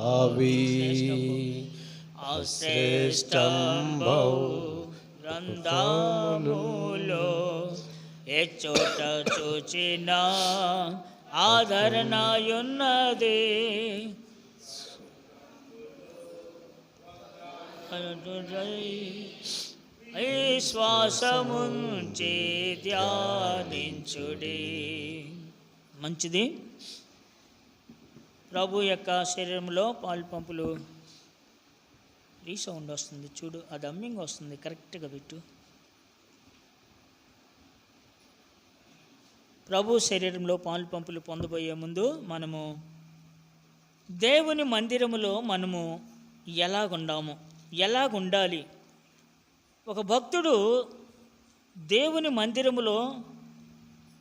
అవి అశ్రేష్టంబౌ గ్రంథములో ఏ చోట చూచిన ఆదరణయున్నది. శ్వాసముంచి ధ్యానించుడి. మంచిది. ప్రభు యొక్క శరీరంలో పాలు పంపులు రీసౌండ్ వస్తుంది చూడు, అది అమ్మింగ్ వస్తుంది, కరెక్ట్గా పెట్టు. ప్రభు శరీరంలో పాలు పంపులు పొందబోయే ముందు మనము దేవుని మందిరములో మనము ఎలాగుండాలి. ఒక భక్తుడు దేవుని మందిరములో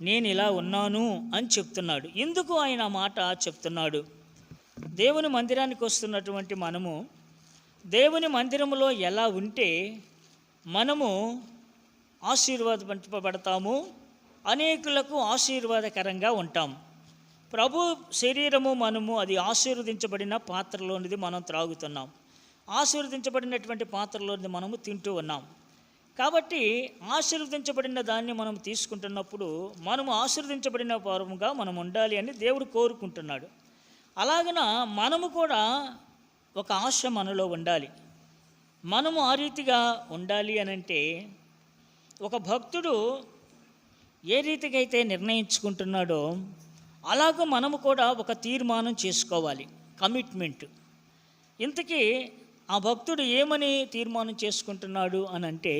నేను ఇలా ఉన్నాను అని చెప్తున్నాడు. ఎందుకు ఆయన మాట చెప్తున్నాడు? దేవుని మందిరానికి వస్తున్నటువంటి మనము దేవుని మందిరములో ఎలా ఉంటే మనము ఆశీర్వాదపడతాము, అనేకులకు ఆశీర్వాదకరంగా ఉంటాం. ప్రభు శరీరము మనము అది ఆశీర్వదించబడిన పాత్రలోనిది మనం త్రాగుతున్నాం, ఆశీర్వదించబడినటువంటి పాత్రలోనిది మనము తింటూ ఉన్నాం. కాబట్టి ఆశీర్వదించబడిన దాన్ని మనం తీసుకుంటున్నప్పుడు మనము ఆశీర్వదించబడిన పరముగా మనం ఉండాలి అని దేవుడు కోరుకుంటున్నాడు. అలాగన మనము కూడా ఒక ఆశ మనలో ఉండాలి. మనము ఆ రీతిగా ఉండాలి అనంటే ఒక భక్తుడు ఏ రీతిగా అయితే నిర్ణయించుకుంటున్నాడో అలాగ మనము కూడా ఒక తీర్మానం చేసుకోవాలి, కమిట్మెంట్. ఇంతకీ ఆ భక్తుడు ఏమని తీర్మానం చేసుకుంటున్నాడు అనంటే,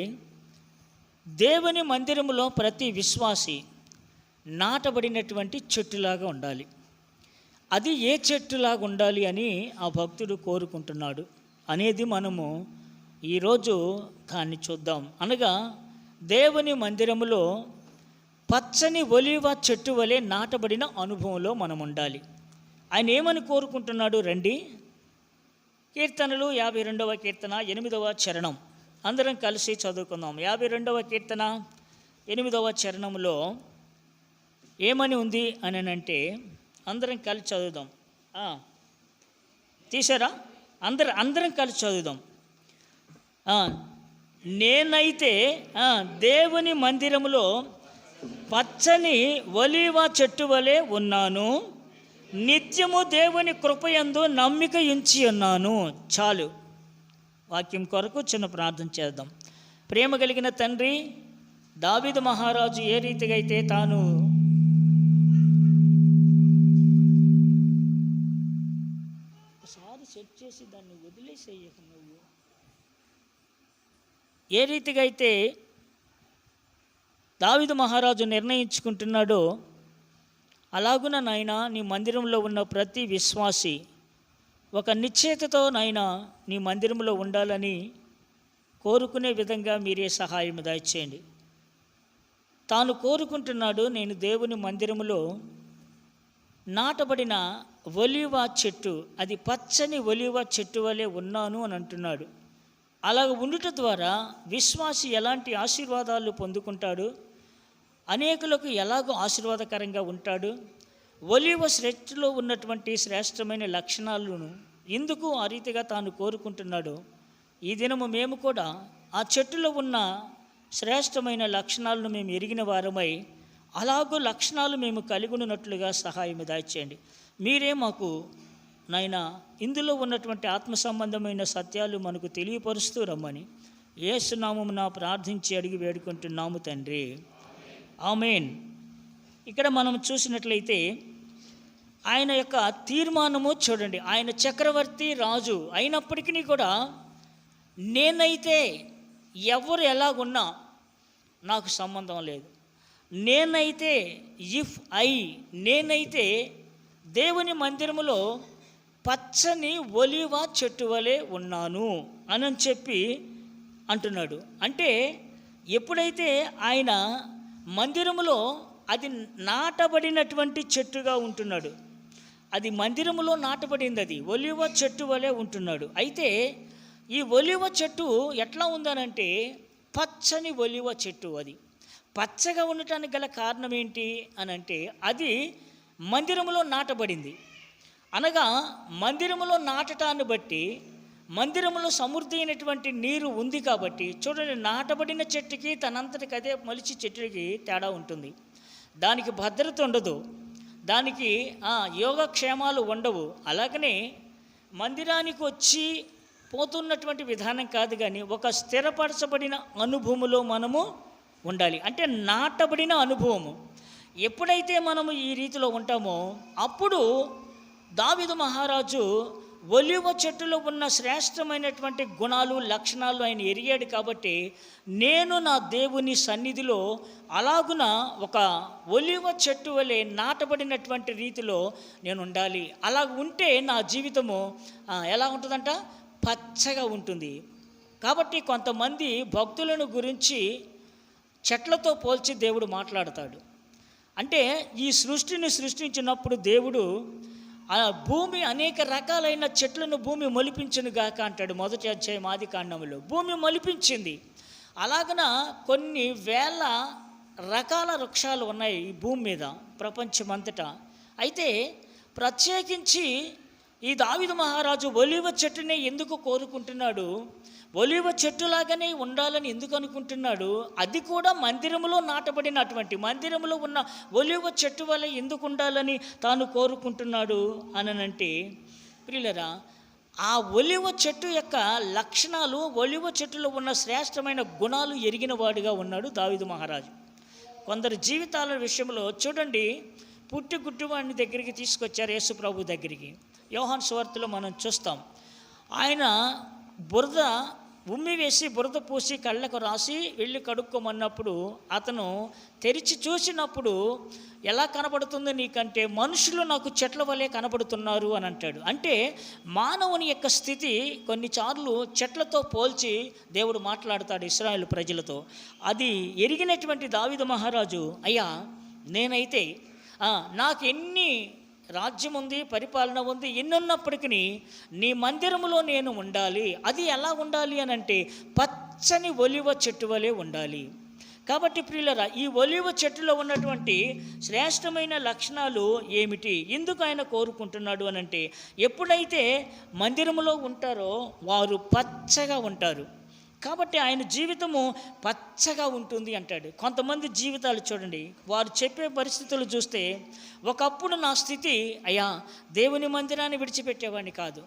దేవుని మందిరములో ప్రతి విశ్వాసి నాటబడినటువంటి చెట్టులాగా ఉండాలి. అది ఏ చెట్టులాగా ఉండాలి అని ఆ భక్తుడు కోరుకుంటున్నాడు అనేది మనము ఈరోజు దాన్ని చూద్దాం. అనగా దేవుని మందిరములో పచ్చని ఒలీవ చెట్టు వలె నాటబడిన అనుభవంలో మనం ఉండాలి. ఆయన ఏమని కోరుకుంటున్నాడు రండి. కీర్తనలు 52వ కీర్తన 8వ చరణం అందరం కలిసి చదువుకుందాం. 52వ కీర్తన 8వ చరణంలో ఏమని ఉంది అని అంటే అందరం కలిసి చదువుదాం. తీసారా? అందరం కలిసి చదువుదాం. నేనైతే దేవుని మందిరములో పచ్చని ఒలీవ చెట్టు వలె ఉన్నాను, నిత్యము దేవుని కృపయందు నమ్మిక ఉంచి ఉన్నాను. చాలు. వాక్యం కొరకు చిన్న ప్రార్థన చేద్దాం. ప్రేమ కలిగిన తండ్రి, దావీదు మహారాజు ఏ రీతిగా అయితే తాను ఒకసారి సెట్ చేసి దాన్ని వదిలేసేయకు నువ్వు, ఏ రీతిగా అయితే దావీదు మహారాజు నిర్ణయించుకుంటున్నాడో అలాగున నాయన నీ మందిరంలో ఉన్న ప్రతి విశ్వాసి ఒక నిశ్చయతతో నాయన నీ మందిరంలో ఉండాలని కోరుకునే విధంగా మీరే సహాయం దయచేయండి. తాను కోరుకుంటున్నాడు, నేను దేవుని మందిరములో నాటబడిన ఒలీవ చెట్టు, అది పచ్చని ఒలీవ చెట్టు వలె ఉన్నాను అని అంటున్నాడు. అలాగ ఉండుట ద్వారా విశ్వాసి ఎలాంటి ఆశీర్వాదాలు పొందుకుంటాడు, అనేకులకు ఎలాగో ఆశీర్వాదకరంగా ఉంటాడు. ఒలీవ చెట్టులో ఉన్నటువంటి శ్రేష్టమైన లక్షణాలను ఎందుకు ఆ రీతిగా తాను కోరుకుంటున్నాడో ఈ దినము మేము కూడా ఆ చెట్టులో ఉన్న శ్రేష్టమైన లక్షణాలను మేము ఎరిగిన వారమై అలాగూ లక్షణాలు మేము కలిగి ఉన్నట్లుగా సహాయం దయచేయండి. మీరే మాకు నాయన ఇందులో ఉన్నటువంటి ఆత్మ సంబంధమైన సత్యాలు మనకు తెలియపరుస్తూ రమ్మని యేసు నామమున ప్రార్థించి అడిగి వేడుకుంటున్నాము తండ్రి, ఆమేన్. ఇక్కడ మనం చూసినట్లయితే ఆయన యొక్క తీర్మానము చూడండి. ఆయన చక్రవర్తి రాజు అయినప్పటికీ కూడా నేనైతే ఎవరు ఎలాగున్నా నాకు సంబంధం లేదు, నేనైతే నేనైతే దేవుని మందిరములో పచ్చని ఒలీవ చెట్టు వలె ఉన్నాను అని చెప్పి అంటున్నాడు. అంటే ఎప్పుడైతే ఆయన మందిరములో అది నాటబడినటువంటి చెట్టుగా ఉంటున్నాడు, అది మందిరములో నాటబడింది, అది ఒలీవ చెట్టు వలె ఉంటున్నాడు. అయితే ఈ ఒలీవ చెట్టు ఎట్లా ఉందనంటే పచ్చని ఒలీవ చెట్టు. అది పచ్చగా ఉండటానికి గల కారణం ఏంటి అని అంటే అది మందిరములో నాటబడింది. అనగా మందిరములో నాటటాన్ని బట్టి మందిరములో సమృద్ధి అయినటువంటి నీరు ఉంది కాబట్టి చూడండి, నాటబడిన చెట్టుకి తనంతటికి అదే మలిచి చెట్టుకి తేడా ఉంటుంది. దానికి భద్రత ఉండదు, దానికి యోగక్షేమాలు ఉండవు. అలాగనే మందిరానికి వచ్చి పోతున్నటువంటి విధానం కాదు, కానీ ఒక స్థిరపరచబడిన అనుభవములో మనము ఉండాలి. అంటే నాటబడిన అనుభవము. ఎప్పుడైతే మనము ఈ రీతిలో ఉంటామో అప్పుడు దావీదు మహారాజు ఒలీవ చెట్టులో ఉన్న శ్రేష్టమైనటువంటి గుణాలు, లక్షణాలు ఆయన ఎరిగాడు. కాబట్టి నేను నా దేవుని సన్నిధిలో అలాగున ఒక ఒలీవ చెట్టు వలె నాటబడినటువంటి రీతిలో నేను ఉండాలి. అలా ఉంటే నా జీవితము ఎలా ఉంటుందంట? పచ్చగా ఉంటుంది. కాబట్టి కొంతమంది భక్తులను గురించి చెట్లతో పోల్చి దేవుడు మాట్లాడతాడు. అంటే ఈ సృష్టిని సృష్టించినప్పుడు దేవుడు ఆ భూమి అనేక రకాలైన చెట్లను భూమి మొలిపించును గాక అంటాడు. మొదటి అధ్యాయం ఆది కాండములో భూమి మొలిపించింది. అలాగన కొన్ని వేల రకాల వృక్షాలు ఉన్నాయి ఈ భూమి మీద, ప్రపంచమంతటా. అయితే ప్రత్యేకించి ఈ దావీదు మహారాజు ఒలీవ చెట్టునే ఎందుకు కోరుకుంటున్నాడు? ఒలీవ చెట్టులాగానే ఉండాలని ఎందుకు అనుకుంటున్నాడు? అది కూడా మందిరములో నాటబడినటువంటి మందిరములో ఉన్న ఒలీవ చెట్టు వల్ల ఎందుకు ఉండాలని తాను కోరుకుంటున్నాడు అనంటే, ప్రియులరా, ఆ ఒలీవ చెట్టు యొక్క లక్షణాలు, ఒలీవ చెట్టులో ఉన్న శ్రేష్టమైన గుణాలు ఎరిగిన వాడిగా ఉన్నాడు దావీదు మహారాజు. కొందరు జీవితాల విషయంలో చూడండి, పుట్టి గుడ్డివాడిని దగ్గరికి తీసుకొచ్చారు, యేసు ప్రభు దగ్గరికి. యోహాను సువార్తలో మనం చూస్తాం. ఆయన బురద ఉమ్మి వేసి బురద పూసి కళ్ళకు రాసి వెళ్ళి కడుక్కోమన్నప్పుడు అతను తెరిచి చూసినప్పుడు ఎలా కనబడుతుంది నీకంటే, మనుషులు నాకు చెట్ల వలె కనబడుతున్నారు అని అంటాడు. అంటే మానవుని యొక్క స్థితి కొన్నిసార్లు చెట్లతో పోల్చి దేవుడు మాట్లాడతాడు ఇశ్రాయేలు ప్రజలతో. అది ఎరిగినటువంటి దావీదు మహారాజు, అయ్యా నేనైతే నాకు ఎన్ని రాజ్యం ఉంది, పరిపాలన ఉంది, ఎన్నున్నప్పటికీ నీ మందిరములో నేను ఉండాలి. అది ఎలా ఉండాలి అని అంటే పచ్చని ఒలీవ చెట్టు వలె ఉండాలి. కాబట్టి ప్రియులరా, ఈ ఒలీవ చెట్టులో ఉన్నటువంటి శ్రేష్టమైన లక్షణాలు ఏమిటి? ఎందుకు ఆయన కోరుకుంటున్నాడు అని అంటే, ఎప్పుడైతే మందిరములో ఉంటారో వారు పచ్చగా ఉంటారు. కాబట్టి ఆయన జీవితము పచ్చగా ఉంటుంది అంటాడు. కొంతమంది జీవితాలు చూడండి, వారు చెప్పే పరిస్థితులు చూస్తే, ఒకప్పుడు నా స్థితి, అయ్యా దేవుని మందిరాన్ని విడిచిపెట్టేవాడిని కాదు,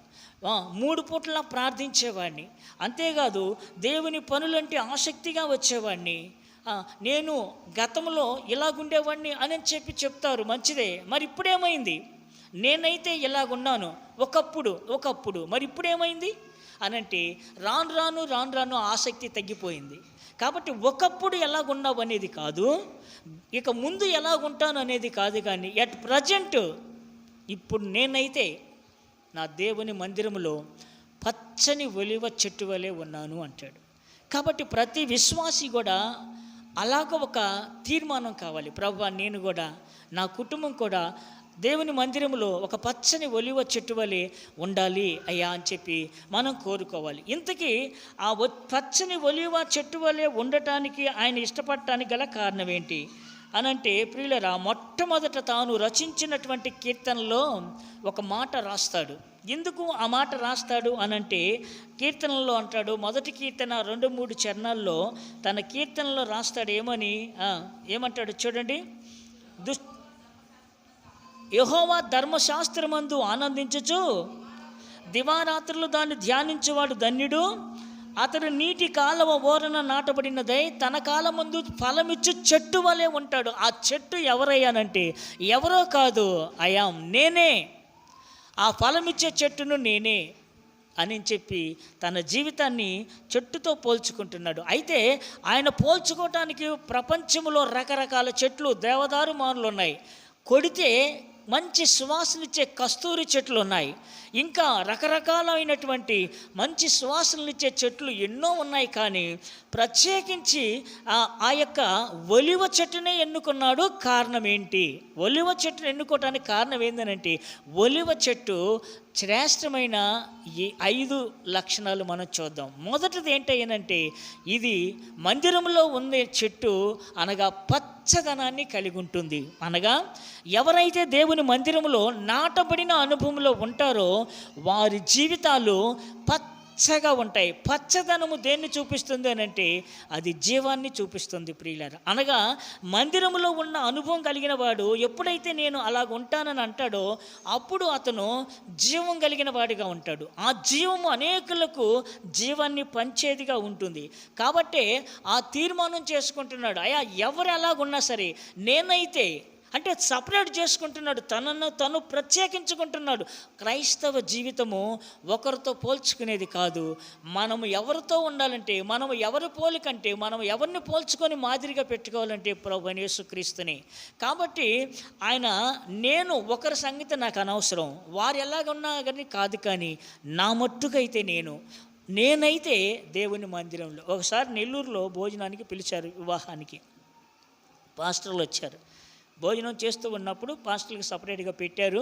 3 పూట్ల ప్రార్థించేవాడిని, అంతేకాదు దేవుని పనులంటే ఆసక్తిగా వచ్చేవాడిని, నేను గతంలో ఇలాగుండేవాడిని అని చెప్తారు. మంచిదే, మరి ఇప్పుడేమైంది? నేనైతే ఇలాగున్నాను ఒకప్పుడు, మరి ఇప్పుడేమైంది అనంటే రాను రాను ఆసక్తి తగ్గిపోయింది. కాబట్టి ఒకప్పుడు ఎలాగున్నావు అనేది కాదు, ఇక ముందు ఎలాగుంటాను అనేది కాదు, కానీ ఎట్ ప్రజెంట్ ఇప్పుడు నేనైతే నా దేవుని మందిరములో పచ్చని ఒలీవ చెట్టు వలె ఉన్నాను అంటాడు. కాబట్టి ప్రతి విశ్వాసి కూడా అలాగ ఒక తీర్మానం కావాలి. ప్రభువా, నేను కూడా, నా కుటుంబం కూడా దేవుని మందిరంలో ఒక పచ్చని ఒలీవ చెట్టు వలె ఉండాలి అయ్యా అని చెప్పి మనం కోరుకోవాలి. ఇంతకీ ఆ పచ్చని ఒలీవ చెట్టు వలె ఉండటానికి ఆయన ఇష్టపడటానికి గల కారణం ఏంటి అనంటే, ప్రియులరా, మొట్టమొదట తాను రచించినటువంటి కీర్తనలో ఒక మాట రాస్తాడు. ఎందుకు ఆ మాట రాస్తాడు అనంటే, కీర్తనలో అంటాడు, మొదటి కీర్తన 2-3 చరణాల్లో తన కీర్తనలో రాస్తాడు. ఏమంటాడు చూడండి, యెహోవా ధర్మశాస్త్రమందు ఆనందించుచు దివారాత్రులు దాన్ని ధ్యానించేవాడు ధన్యుడు. అతడు నీటి కాలవ ఓరన నాటబడినదై తన కాలమందు ఫలమిచ్చు చెట్టు వలె ఉంటాడు. ఆ చెట్టు ఎవరయ్యానంటే ఎవరో కాదు, నేనే ఆ ఫలమిచ్చే చెట్టును నేనే అని చెప్పి తన జీవితాన్ని చెట్టుతో పోల్చుకుంటున్నాడు. అయితే ఆయన పోల్చుకోవటానికి ప్రపంచంలో రకరకాల చెట్లు, దేవదారు మానులు ఉన్నాయి, కొడితే మంచి సువాసనలిచ్చే కస్తూరి చెట్లు ఉన్నాయి, ఇంకా రకరకాలైనటువంటి మంచి సువాసనలిచ్చే చెట్లు ఎన్నో ఉన్నాయి. కానీ ప్రత్యేకించి ఆ యొక్క ఒలీవ చెట్టునే ఎన్నుకున్నాడు. కారణం ఏంటి? ఒలీవ చెట్టును ఎన్నుకోవటానికి కారణం ఏంటంటే, ఒలీవ చెట్టు శ్రేష్టమైన ఈ 5 లక్షణాలు మనం చూద్దాం. మొదటిది ఏంటంటే ఇది మందిరంలో ఉండే చెట్టు అనగా పచ్చదనాన్ని కలిగి ఉంటుంది. అనగా ఎవరైతే దేవుని మందిరంలో నాటబడిన అనుభవంలో ఉంటారో వారి జీవితాలు పచ్చగా ఉంటాయి. పచ్చదనము దేన్ని చూపిస్తుంది అని అంటే అది జీవాన్ని చూపిస్తుంది ప్రియులారా. అనగా మందిరంలో ఉన్న అనుభవం కలిగిన వాడు ఎప్పుడైతే నేను అలాగ ఉంటానని అంటాడో అప్పుడు అతను జీవం కలిగిన వాడిగా ఉంటాడు. ఆ జీవము అనేకులకు జీవాన్ని పంచేదిగా ఉంటుంది. కాబట్టి ఆ తీర్మానం చేసుకుంటున్నాడు, అయ్యా ఎవరు ఎలాగున్నా సరే నేనైతే అంటే సపరేట్ చేసుకుంటున్నాడు, తనను తను ప్రత్యేకించుకుంటున్నాడు. క్రైస్తవ జీవితము ఒకరితో పోల్చుకునేది కాదు. మనము ఎవరితో ఉండాలంటే, మనము ఎవరి పోలికంటే, మనం ఎవరిని పోల్చుకొని మాదిరిగా పెట్టుకోవాలంటే ప్రభువైన యేసుక్రీస్తుని. కాబట్టి ఆయన నేను ఒకరి సంగతి నాకు అనవసరం, వారు ఎలాగున్నా కానీ కాదు, కానీ నా మట్టుకైతే నేనైతే దేవుని మందిరంలో. ఒకసారి నెల్లూరులో భోజనానికి పిలిచారు, వివాహానికి పాస్టర్లు వచ్చారు. భోజనం చేస్తూ ఉన్నప్పుడు పాస్టర్లకు సపరేట్గా పెట్టారు.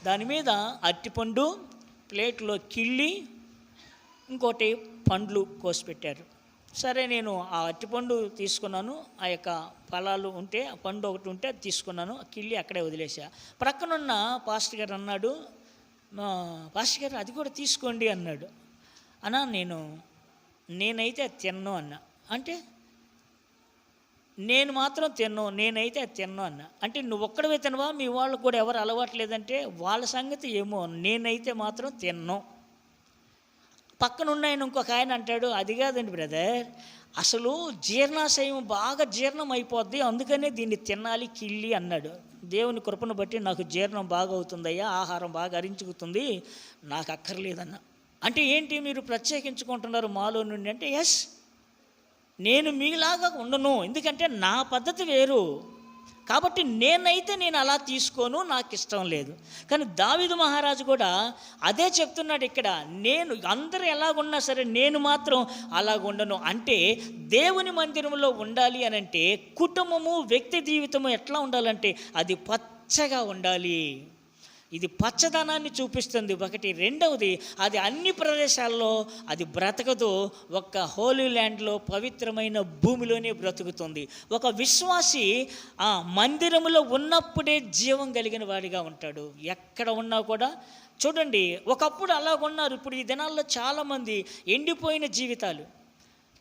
దాని మీద అరటిపండు, ప్లేట్లో కిళ్ళి, ఇంకోటి పండ్లు కోసి పెట్టారు. సరే, నేను ఆ అరటిపండు తీసుకున్నాను, ఆ యొక్క ఫలాలు ఉంటే ఆ పండు ఒకటి ఉంటే అది తీసుకున్నాను, కిళ్ళి అక్కడే వదిలేసా. ప్రక్కనున్న పాస్టర్ గారు అన్నాడు, పాస్టర్ గారు అది కూడా తీసుకోండి అన్నాడు. అన్నా నేనైతే అది తిన్ను అన్నా. అంటే నేను మాత్రం నేనైతే అది తిన్ను అన్నా. అంటే నువ్వు ఒక్కడవే తినవా, మీ వాళ్ళకు కూడా ఎవరు అలవాట్లేదంటే వాళ్ళ సంగతి ఏమో, నేనైతే మాత్రం తిన్ను. పక్కనున్న ఆయన ఇంకొక ఆయన అంటాడు, అది కాదండి బ్రదర్, అసలు జీర్ణాశయం బాగా జీర్ణం అయిపోద్ది, అందుకనే దీన్ని తినాలి కిళ్ళి అన్నాడు. దేవుని కృపను బట్టి నాకు జీర్ణం బాగా అవుతుందయ్యా, ఆహారం బాగా అరించుకుతుంది, నాకు అక్కర్లేదన్న. అంటే ఏంటి మీరు ప్రత్యేకించుకుంటున్నారు మాలో నుండి అంటే, ఎస్ నేను మీలాగా ఉండను, ఎందుకంటే నా పద్ధతి వేరు. కాబట్టి నేను అలా తీసుకోను, నాకు ఇష్టం లేదు. కానీ దావీదు మహారాజు కూడా అదే చెప్తున్నాడు ఇక్కడ, నేను అందరూ ఎలాగున్నా సరే నేను మాత్రం అలాగుండను. అంటే దేవుని మందిరంలో ఉండాలి అని అంటే కుటుంబము, వ్యక్తి జీవితము ఎట్లా ఉండాలంటే అది పచ్చగా ఉండాలి. ఇది పచ్చదనాన్ని చూపిస్తుంది ఒకటి. రెండవది, అది అన్ని ప్రదేశాల్లో అది బ్రతకదు, ఒక్క హోలీ ల్యాండ్లో పవిత్రమైన భూమిలోనే బ్రతుకుతుంది. ఒక విశ్వాసి ఆ మందిరంలో ఉన్నప్పుడే జీవం కలిగిన వాడిగా ఉంటాడు. ఎక్కడ ఉన్నా కూడా చూడండి, ఒకప్పుడు అలాగున్నారు, ఇప్పుడు ఈ దినాల్లో చాలామంది ఎండిపోయిన జీవితాలు,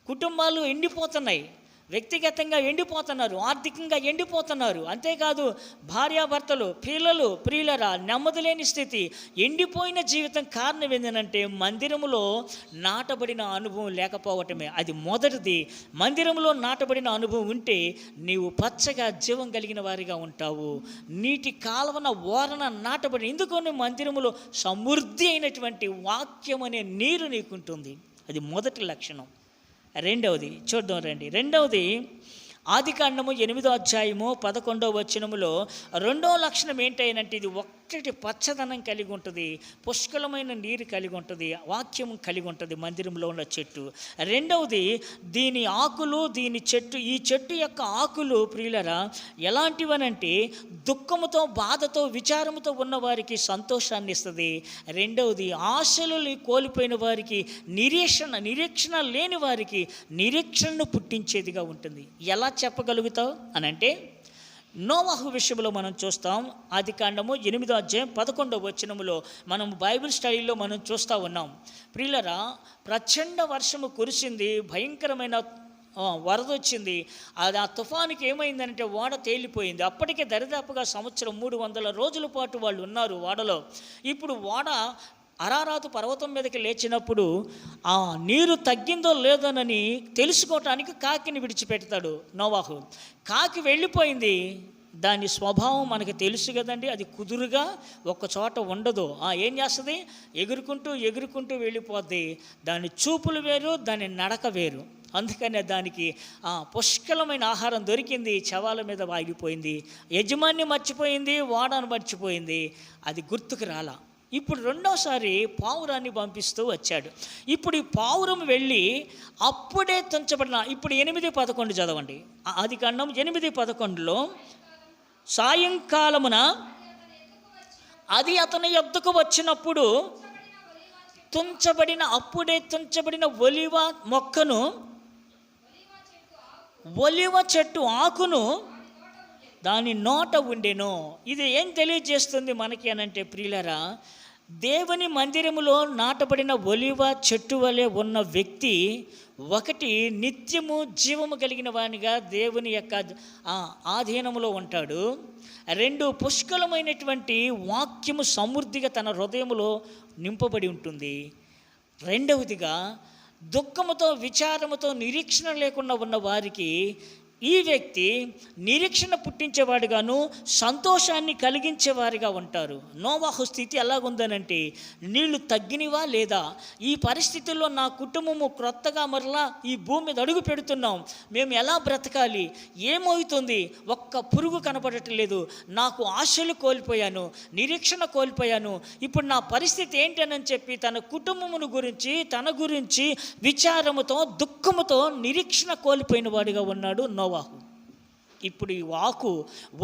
కుటుంబాలు ఎండిపోతున్నాయి, వ్యక్తిగతంగా ఎండిపోతున్నారు, ఆర్థికంగా ఎండిపోతున్నారు. అంతేకాదు భార్యాభర్తలు, పిల్లలు, ప్రియులరా నెమ్మది లేని స్థితి, ఎండిపోయిన జీవితం కారణం ఏంటంటే మందిరములో నాటబడిన అనుభవం లేకపోవటమే. అది మొదటిది. మందిరంలో నాటబడిన అనుభవం ఉంటే నీవు పచ్చగా జీవం కలిగిన వారిగా ఉంటావు. నీటి కాలువన ఓరన నాటబడి, ఎందుకని మందిరములో సమృద్ధి అయినటువంటి వాక్యం అనే నీరు నీకుంటుంది. అది మొదటి లక్షణం. రెండవది చూద్దాం రండి. రెండవది ఆదికాండము 8వ అధ్యాయము 11వ వచనములో రెండవ లక్షణం ఏంటంటే ఇది ఒక్కటి పచ్చదనం కలిగి ఉంటుంది, పుష్కలమైన నీరు కలిగి ఉంటుంది, వాక్యం కలిగి ఉంటుంది మందిరంలో ఉన్న చెట్టు. రెండవది దీని ఆకులు, ఈ చెట్టు యొక్క ఆకులు ప్రియులరా ఎలాంటివనంటే దుఃఖముతో, బాధతో, విచారముతో ఉన్న వారికి సంతోషాన్ని ఇస్తుంది. రెండవది ఆశలు కోల్పోయిన వారికి, నిరీక్షణ లేని వారికి నిరీక్షణను పుట్టించేదిగా ఉంటుంది. ఎలా చెప్పగలుగుతావు అని అంటే నోవహు విషయంలో మనం చూస్తాం. ఆదికాండము 8వ అధ్యాయం 11వ వచనములో మనం బైబిల్ స్టడీలో మనం చూస్తూ ఉన్నాం. ప్రియులరా ప్రచండ వర్షము కురిసింది, భయంకరమైన వరద వచ్చింది. అది ఆ తుఫానికి ఏమైందంటే ఓడ తేలిపోయింది. అప్పటికే దరిదాపుగా సంవత్సరం 300 రోజుల పాటు వాళ్ళు ఉన్నారు ఓడలో. ఇప్పుడు ఓడ అరారాతు పర్వతం మీదకి లేచినప్పుడు ఆ నీరు తగ్గిందో లేదోనని తెలుసుకోవటానికి కాకిని విడిచిపెడతాడు నోవాహు. కాకి వెళ్ళిపోయింది. దాని స్వభావం మనకు తెలుసు కదండి, అది కుదురుగా ఒక్క చోట ఉండదు. ఏం చేస్తుంది, ఎగురుకుంటూ వెళ్ళిపోద్ది. దాని చూపులు వేరు, దాని నడక వేరు. అందుకనే దానికి పుష్కలమైన ఆహారం దొరికింది, శవాల మీద వాగిపోయింది. యజమాన్ని మర్చిపోయింది, ఓడను మర్చిపోయింది, అది గుర్తుకు రాలా. ఇప్పుడు రెండోసారి పావురాన్ని పంపిస్తూ వచ్చాడు. ఇప్పుడు ఈ పావురం వెళ్ళి అప్పుడే తుంచబడిన, ఇప్పుడు 8:11 చదవండి. ఆదికాండం 8:11లో సాయంకాలమున అది అతని యొద్దకు వచ్చినప్పుడు తుంచబడిన ఒలివ మొక్కను, ఒలివ చెట్టు ఆకును దాని నోట ఉండెను. ఇది ఏం తెలియజేస్తుంది మనకి అనంటే ప్రియులరా, దేవుని మందిరములో నాటబడిన ఒలివ చెట్టు వలె ఉన్న వ్యక్తి ఒకటి నిత్యము జీవము కలిగిన వానిగా దేవుని యొక్క ఆధీనములో ఉంటాడు. రెండు, పుష్కలమైనటువంటి వాక్యము సమృద్ధిగా తన హృదయములో నింపబడి ఉంటుంది. రెండవదిగా, దుఃఖముతో విచారముతో నిరీక్షణ లేకుండా ఉన్న వారికి ఈ వ్యక్తి నిరీక్షణ పుట్టించేవాడుగాను సంతోషాన్ని కలిగించేవారిగా ఉంటారు. నోవాహు స్థితి ఎలాగుందనంటే, నీళ్లు తగ్గినవా లేదా, ఈ పరిస్థితుల్లో నా కుటుంబము క్రొత్తగా మరలా ఈ భూమి మీద అడుగు పెడుతున్నాం, మేము ఎలా బ్రతకాలి, ఏమవుతుంది, ఒక్క పురుగు కనపడటం లేదు, నాకు ఆశలు కోల్పోయాను, నిరీక్షణ కోల్పోయాను, ఇప్పుడు నా పరిస్థితి ఏంటని చెప్పి తన కుటుంబమును గురించి, తన గురించి విచారముతో దుఃఖముతో నిరీక్షణ కోల్పోయిన వాడిగా ఉన్నాడు నోవాహు. ఇప్పుడు ఈ ఆకు,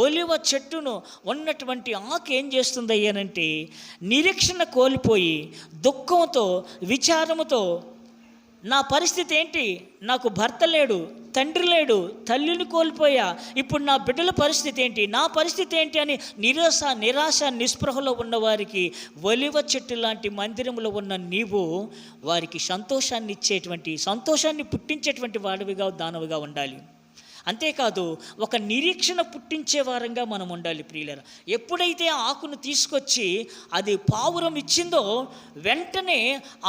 ఒలివ చెట్టును ఉన్నటువంటి ఆకు ఏం చేస్తుంది అయ్యానంటే, నిరీక్షణ కోల్పోయి దుఃఖంతో విచారముతో, నా పరిస్థితి ఏంటి, నాకు భర్త లేడు, తండ్రి లేడు, తల్లిని కోల్పోయా, ఇప్పుడు నా బిడ్డల పరిస్థితి ఏంటి, నా పరిస్థితి ఏంటి అని నిరాశ నిస్పృహలో ఉన్నవారికి ఒలివ చెట్టు లాంటి మందిరంలో ఉన్న నీవు వారికి సంతోషాన్ని ఇచ్చేటువంటి, సంతోషాన్ని పుట్టించేటువంటి వాడివిగా, దానవిగా ఉండాలి. అంతేకాదు, ఒక నిరీక్షణ పుట్టించే వారంగా మనం ఉండాలి ప్రియులారా. ఎప్పుడైతే ఆకును తీసుకొచ్చి అది పావురం ఇచ్చిందో వెంటనే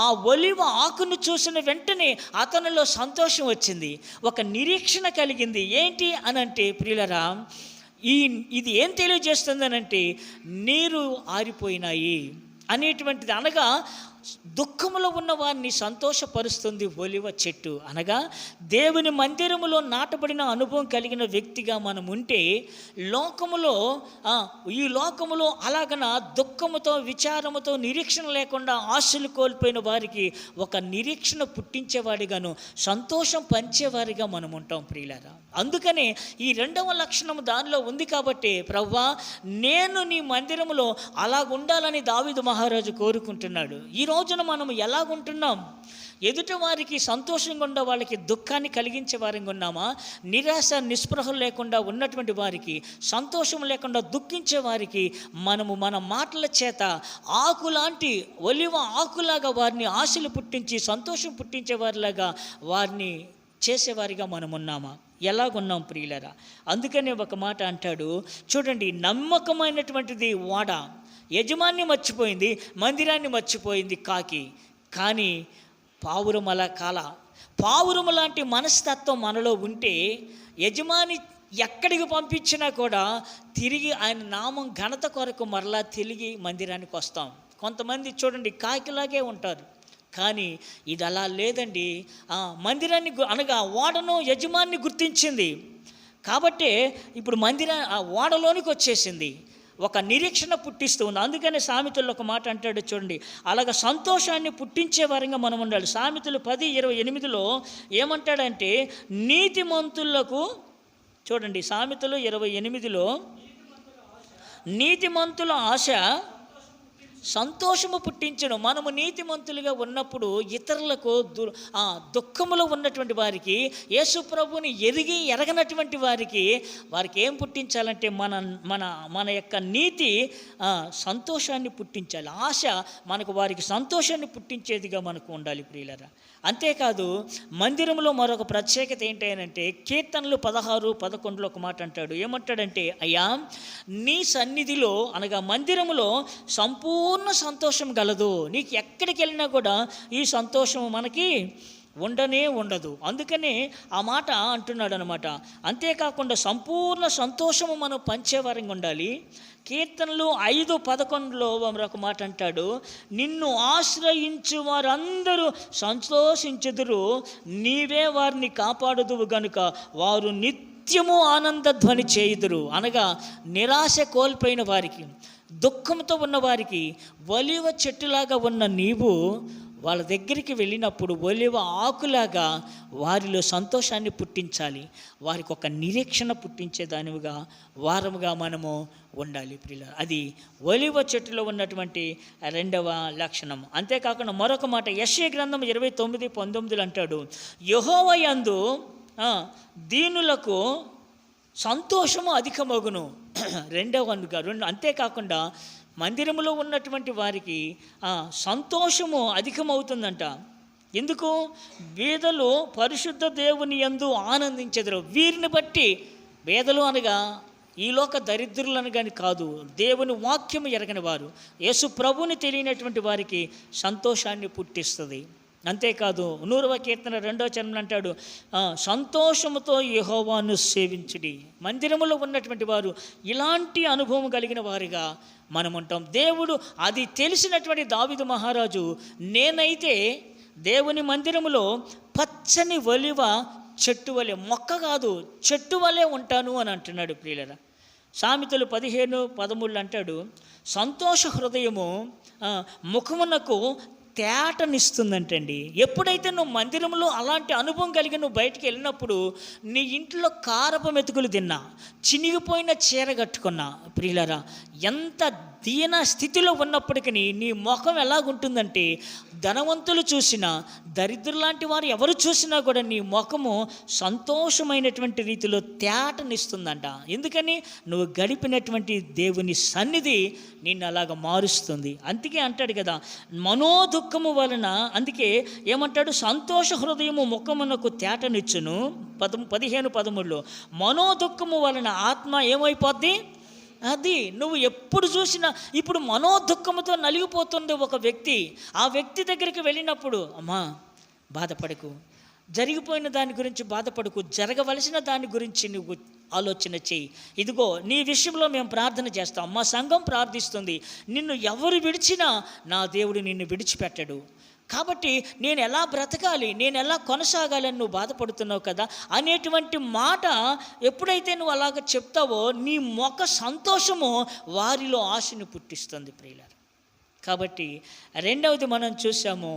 ఆ ఒలివ ఆకును చూసిన వెంటనే అతనిలో సంతోషం వచ్చింది, ఒక నిరీక్షణ కలిగింది. ఏంటి అనంటే ప్రియులారా, ఇది ఏం తెలియజేస్తుంది అనంటే, నీరు ఆరిపోయినాయి అనేటువంటిది. అనగా దుఃఖములో ఉన్న వారిని సంతోషపరుస్తుంది ఒలివ చెట్టు. అనగా దేవుని మందిరములో నాటబడిన అనుభవం కలిగిన వ్యక్తిగా మనం ఉంటే ఈ లోకములో అలాగన దుఃఖముతో విచారముతో నిరీక్షణ లేకుండా ఆశలు కోల్పోయిన వారికి ఒక నిరీక్షణ పుట్టించేవాడిగాను, సంతోషం పంచేవారిగా మనం ఉంటాం ప్రియులారా. అందుకనే ఈ రెండవ లక్షణము దానిలో ఉంది. కాబట్టి ప్రభువా, నేను నీ మందిరములో అలాగుండాలని దావీదు మహారాజు కోరుకుంటున్నాడు. ఈ రోజున మనం ఎలాగుంటున్నాం? ఎదుటి వారికి సంతోషంగా ఉండే వాళ్ళకి దుఃఖాన్ని కలిగించే వారంగా ఉన్నామా? నిరాశ నిస్పృహలు లేకుండా ఉన్నటువంటి వారికి, సంతోషం లేకుండా దుఃఖించే వారికి మనము మన మాటల చేత ఆకులాంటి ఒలివ ఆకులాగా వారిని ఆశలు పుట్టించి సంతోషం పుట్టించే వారిలాగా వారిని చేసేవారిగా మనం ఉన్నామా? ఎలాగున్నాం ప్రియులరా? అందుకనే ఒక మాట అంటాడు చూడండి, నమ్మకమైనటువంటిది ఓడ యజమాన్ని మర్చిపోయింది, మందిరాన్ని మర్చిపోయింది కాకి, కానీ పావురం అలా కాల. పావురం లాంటి మనస్తత్వం మనలో ఉంటే యజమాని ఎక్కడికి పంపించినా కూడా తిరిగి ఆయన నామం ఘనత కొరకు మరలా తిరిగి మందిరానికి వస్తాం. కొంతమంది చూడండి కాకిలాగే ఉంటారు, కానీ ఇది అలా లేదండి. మందిరాన్ని అనగా ఓడను యజమాన్ని గుర్తించింది కాబట్టి ఇప్పుడు ఆ ఓడలోనికి వచ్చేసింది, ఒక నిరీక్షణ పుట్టిస్తూ ఉంది. అందుకనే సామెతల్లో ఒక మాట అంటాడు చూడండి, అలాగ సంతోషాన్ని పుట్టించే వారంగా మనం ఉండాలి. సామెతలు 10:28 ఏమంటాడంటే, నీతిమంతులకు, చూడండి సామెతలు 28 నీతిమంతుల ఆశ సంతోషము పుట్టించను. మనము నీతిమంతులుగా ఉన్నప్పుడు ఇతరులకు దుఃఖములో ఉన్నటువంటి వారికి, యేసు ప్రభుని ఎరగనటువంటి వారికి ఏం పుట్టించాలంటే మన యొక్క నీతి సంతోషాన్ని పుట్టించాలి. ఆశ మనకు వారికి సంతోషాన్ని పుట్టించేదిగా మనకు ఉండాలి ప్రియులరా. అంతేకాదు మందిరంలో మరొక ప్రత్యేకత ఏంటంటే, కీర్తనలు 16:11 ఒక మాట అంటాడు. ఏమంటాడంటే, అయ్యా నీ సన్నిధిలో అనగా మందిరములో సంపూర్ణ సంతోషం గలదు. నీకు ఎక్కడికి వెళ్ళినా కూడా ఈ సంతోషం మనకి ఉండదు. అందుకనే ఆ మాట అంటున్నాడు అనమాట. అంతేకాకుండా సంపూర్ణ సంతోషము మనం పంచేవారంగా ఉండాలి. కీర్తనలు 5:11 ఒక మాట అంటాడు, నిన్ను ఆశ్రయించు వారందరూ సంతోషించుదురు, నీవే వారిని కాపాడుదువు గనుక వారు నిత్యము ఆనంద ధ్వని చేయుదురు. అనగా నిరాశ కోల్పోయిన వారికి, దుఃఖంతో ఉన్నవారికి ఒలివ చెట్టులాగా ఉన్న నీవు వాళ్ళ దగ్గరికి వెళ్ళినప్పుడు ఒలివ ఆకులాగా వారిలో సంతోషాన్ని పుట్టించాలి, వారికి ఒక నిరీక్షణ పుట్టించే దానివిగా వారముగా మనము ఉండాలి ప్రియులారా. అది ఒలివ చెట్టులో ఉన్నటువంటి రెండవ లక్షణం. అంతేకాకుండా మరొక మాట, యెషయా గ్రంథం 29:19 అంటాడు, యెహోవా యందు దీనులకు సంతోషము అధికమగును. అంతేకాకుండా మందిరములో ఉన్నటువంటి వారికి సంతోషము అధికమవుతుందంట. ఎందుకు? బీదలు పరిశుద్ధ దేవుని యందు ఆనందించెదరు. వీరిని బట్టి, బీదలు అనగా ఈ లోక దరిద్రులను కానీ కాదు, దేవుని వాక్యము ఎరగని వారు, యేసు ప్రభుని తెలియనటువంటి వారికి సంతోషాన్ని పుట్టిస్తుంది. అంతేకాదు 100వ కీర్తన 2వ చరణం అంటాడు, సంతోషముతో యెహోవాను సేవించుడి. మందిరములో ఉన్నటువంటి వారు ఇలాంటి అనుభవం కలిగిన వారిగా మనం ఉంటాం. దేవుడు అది తెలిసినటువంటి దావీదు మహారాజు, నేనైతే దేవుని మందిరములో పచ్చని ఒలివ చెట్టు వలె, మొక్క కాదు చెట్టు వలె ఉంటాను అని అంటున్నాడు ప్రియులరా. సామెతలు 15:13 అంటాడు, సంతోష హృదయము ముఖమునకు తేటనిస్తుందంటండి. ఎప్పుడైతే నువ్వు మందిరంలో అలాంటి అనుభవం కలిగి నువ్వు బయటికి వెళ్ళినప్పుడు, నీ ఇంట్లో కారపు మెతుకులు తిన్నా, చినిగిపోయిన చీర కట్టుకున్నా ప్రియులారా, ఎంత దీన స్థితిలో ఉన్నప్పటికీ నీ ముఖం ఎలాగుంటుందంటే, ధనవంతులు చూసినా, దరిద్రులాంటి వారు ఎవరు చూసినా కూడా నీ ముఖము సంతోషమైనటువంటి రీతిలో తేటనిస్తుందంట. ఎందుకని? నువ్వు గడిపినటువంటి దేవుని సన్నిధి నిన్ను అలాగ మారుస్తుంది. అందుకే అంటాడు కదా, మనోదుఖము వలన, అందుకే ఏమంటాడు, సంతోష హృదయము ముఖమునకు తేటనిచ్చును. 15:13 మనోదుఖము వలన ఆత్మ ఏమైపోద్ది? అది నువ్వు ఎప్పుడు చూసినా, ఇప్పుడు మనోదుఖముతో నలిగిపోతుంది ఒక వ్యక్తి, ఆ వ్యక్తి దగ్గరికి వెళ్ళినప్పుడు, అమ్మా బాధపడకు, జరిగిపోయిన దాని గురించి బాధపడకు, జరగవలసిన దాని గురించి నువ్వు ఆలోచన చేయి. ఇదిగో నీ విషయంలో మేము ప్రార్థన చేస్తాం, మా సంఘం ప్రార్థిస్తుంది, నిన్ను ఎవరు విడిచినా నా దేవుడు నిన్ను విడిచిపెట్టడు. కాబట్టి నేను ఎలా బ్రతకాలి, నేను ఎలా కొనసాగాలి అని నువ్వు బాధపడుతున్నావు కదా అనేటువంటి మాట ఎప్పుడైతే నువ్వు అలాగ చెప్తావో, నీ ముఖ సంతోషము వారిలో ఆశను పుట్టిస్తుంది ప్రియులారా. కాబట్టి రెండవది మనం చూసాము,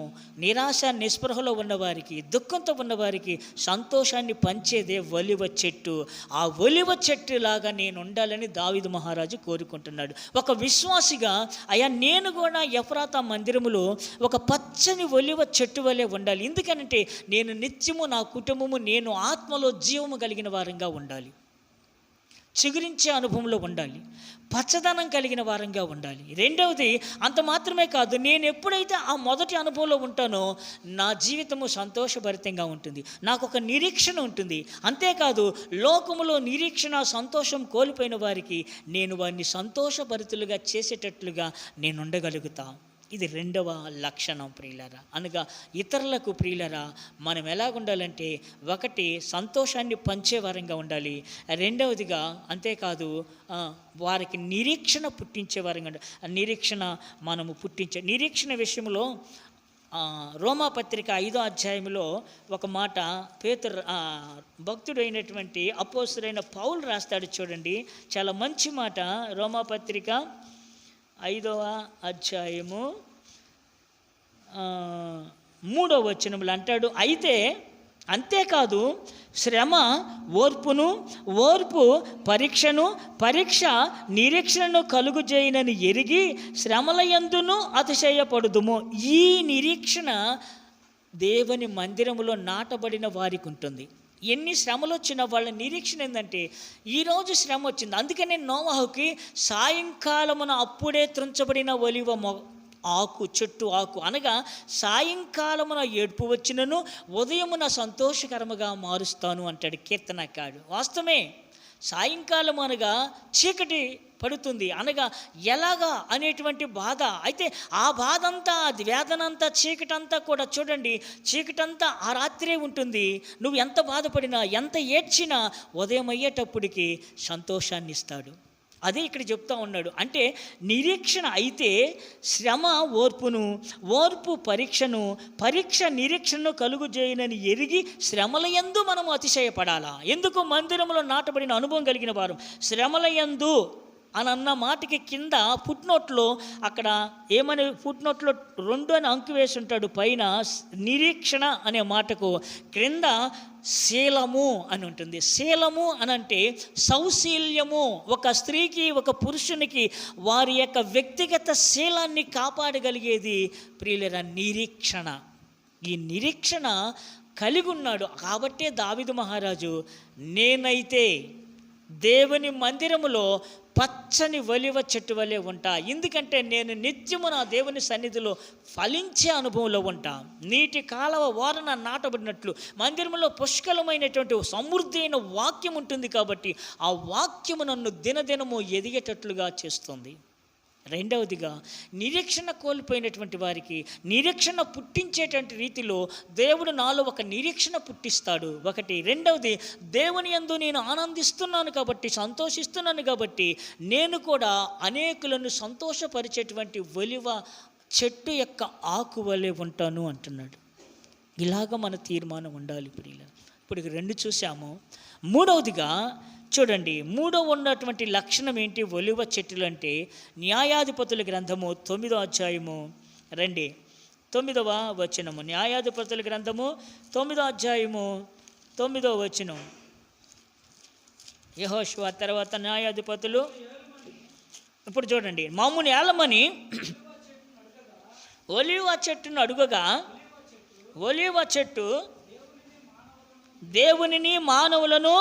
నిరాశ నిస్పృహలో ఉన్నవారికి, దుఃఖంతో ఉన్నవారికి సంతోషాన్ని పంచేదే ఒలివ చెట్టు. ఆ ఒలివ చెట్టు లాగా నేను ఉండాలని దావీదు మహారాజు కోరుకుంటున్నాడు. ఒక విశ్వాసిగా, అయ్యా నేను కూడా ఎఫ్రాతా మందిరములో ఒక పచ్చని ఒలివ చెట్టు వలె ఉండాలి. ఎందుకనంటే నేను నిత్యము, నా కుటుంబము, నేను ఆత్మలో జీవము కలిగిన వారంగా ఉండాలి, చిగురించే అనుభవంలో ఉండాలి, పచ్చదనం కలిగిన వారంగా ఉండాలి. రెండవది, అంత మాత్రమే కాదు, నేను ఎప్పుడైతే ఆ మొదటి అనుభవంలో ఉంటానో నా జీవితము సంతోషభరితంగా ఉంటుంది, నాకు ఒక నిరీక్షణ ఉంటుంది. అంతేకాదు, లోకములో నిరీక్షణ, సంతోషం కోల్పోయిన వారికి నేను వారిని సంతోషభరితులుగా చేసేటట్లుగా నేను ఉండగలుగుతా. ఇది రెండవ లక్షణం ప్రియులరా. అనగా ఇతరులకు ప్రియులరా మనం ఎలాగుండాలంటే, ఒకటి సంతోషాన్ని పంచే వారంగా ఉండాలి, రెండవదిగా అంతేకాదు వారికి నిరీక్షణ పుట్టించే వారంగా ఉండాలి. నిరీక్షణ మనము పుట్టించే నిరీక్షణ విషయంలో రోమాపత్రిక 5వ అధ్యాయంలో ఒక మాట భక్తుడు అయినటువంటి అపోస్తలుడైన పౌలు రాస్తాడు చూడండి, చాలా మంచి మాట. రోమాపత్రిక 5వ అధ్యాయము 3వ వచనములు అంటాడు, అయితే అంతేకాదు శ్రమ ఓర్పును, ఓర్పు పరీక్షను, పరీక్ష నిరీక్షణను కలుగుజేయనని ఎరిగి శ్రమల యందును అతిశయపడుదుము. ఈ నిరీక్షణ దేవుని మందిరములో నాటబడిన వారికి ఉంటుంది. ఎన్ని శ్రమలు వచ్చినా వాళ్ళ నిరీక్షణ ఏంటంటే, ఈరోజు శ్రమ వచ్చింది, అందుకనే నోవహుకి సాయంకాలమున అప్పుడే త్రుంచబడిన ఒలివ ఆకు, చెట్టు ఆకు అనగా సాయంకాలమున ఏడ్పు వచ్చినను ఉదయమున సంతోషకరముగా మారుస్తాను అంటాడు కీర్తనకాడు. వాస్తవమే, సాయంకాలం అనగా చీకటి పడుతుంది, అనగా ఎలాగా అనేటువంటి బాధ. అయితే ఆ బాధ అంతా, అది వేదనంతా, చీకటంతా కూడా చూడండి, చీకటంతా ఆ రాత్రే ఉంటుంది. నువ్వు ఎంత బాధపడినా, ఎంత ఏడ్చినా ఉదయం అయ్యేటప్పటికి సంతోషాన్ని ఇస్తాడు. అదే ఇక్కడ చెప్తా ఉన్నాడు. అంటే నిరీక్షణ అయితే శ్రమ ఓర్పును, ఓర్పు పరీక్షను, పరీక్ష నిరీక్షణను కలుగుజేయనని ఎరిగి శ్రమల యందు మనము అతిశయపడాలా. ఎందుకు? మందిరంలో నాటబడిన అనుభవం కలిగిన వారు శ్రమల యందు అని అన్న మాటకి కింద ఫుట్నోట్లో అక్కడ ఏమని ఫుట్నోట్లో 2 అని అంకు వేసి ఉంటాడు. పైన నిరీక్షణ అనే మాటకు క్రింద శీలము అని ఉంటుంది. శీలము అని అంటే సౌశీల్యము. ఒక స్త్రీకి ఒక పురుషునికి వారి యొక్క వ్యక్తిగత శీలాన్ని కాపాడగలిగేది ప్రియులైన నిరీక్షణ. ఈ నిరీక్షణ కలిగి ఉన్నాడు. కాబట్టే దావీదు మహారాజు, నేనైతే దేవుని మందిరములో పచ్చని ఒలీవ చెట్టు వలె ఉంటా, ఎందుకంటే నేను నిత్యము నా దేవుని సన్నిధిలో ఫలించే అనుభవంలో ఉంటా. నీటి కాలవ ఓరన నాటబడినట్లు మందిరంలో పుష్కలమైనటువంటి సమృద్ధి అయిన వాక్యం ఉంటుంది. కాబట్టి ఆ వాక్యము నన్ను దినదినము ఎదిగేటట్లుగా చేస్తుంది. రెండవదిగా, నిరీక్షణ కోల్పోయినటువంటి వారికి నిరీక్షణ పుట్టించేటువంటి రీతిలో దేవుడు నాలో ఒక నిరీక్షణ పుట్టిస్తాడు. ఒకటి. రెండవది, దేవుని యందు నేను ఆనందిస్తున్నాను కాబట్టి, సంతోషిస్తున్నాను కాబట్టి నేను కూడా అనేకులను సంతోషపరిచేటువంటి ఒలీవ చెట్టు యొక్క ఆకు వలె ఉంటాను అంటున్నాడు. ఇలాగ మన తీర్మానం ఉండాలి ప్రియులారా. ఇప్పుడు 2 చూసాము. మూడవదిగా చూడండి, మూడవ ఉన్నటువంటి లక్షణం ఏంటి ఒలీవ చెట్టులు అంటే? న్యాయాధిపతుల గ్రంథము 9వ అధ్యాయము రండి, 9వ వచనము. న్యాయాధిపతుల గ్రంథము 9వ అధ్యాయము 9వ వచనం. యెహోషువ తర్వాత న్యాయాధిపతులు. ఇప్పుడు చూడండి, మామూలు ఏలమని ఒలీవ చెట్టును అడుగగా, ఒలీవ చెట్టు దేవునిని మానవులను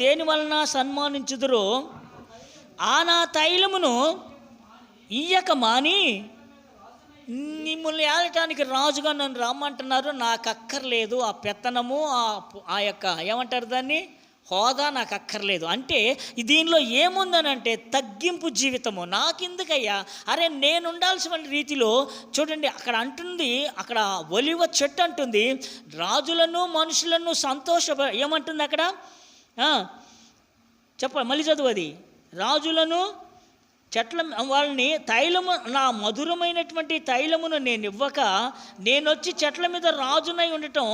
దేని వలన సన్మానించుదురో ఆ నా తైలమును ఇయ్యక మాని మిమ్మల్ని ఏలటానికి రాజుగా నన్ను రమ్మంటున్నారు. నాకు అక్కర్లేదు ఆ పెత్తనము, ఆ యొక్క ఏమంటారు దాన్ని, హోదా నాకు అక్కర్లేదు. అంటే దీనిలో ఏముందనంటే తగ్గింపు జీవితము. నాకెందుకయ్యా, అరే నేను ఉండాల్సిన రీతిలో చూడండి అక్కడ అంటుంది, అక్కడ ఒలీవ చెట్టు అంటుంది రాజులను మనుషులను ఏమంటుంది అక్కడ చెప్ప మళ్ళీ చదువు. అది రాజులను వాళ్ళని తైలము, నా మధురమైనటువంటి తైలమును నేను ఇవ్వక నేనొచ్చి చెట్ల మీద రాజునై ఉండటం,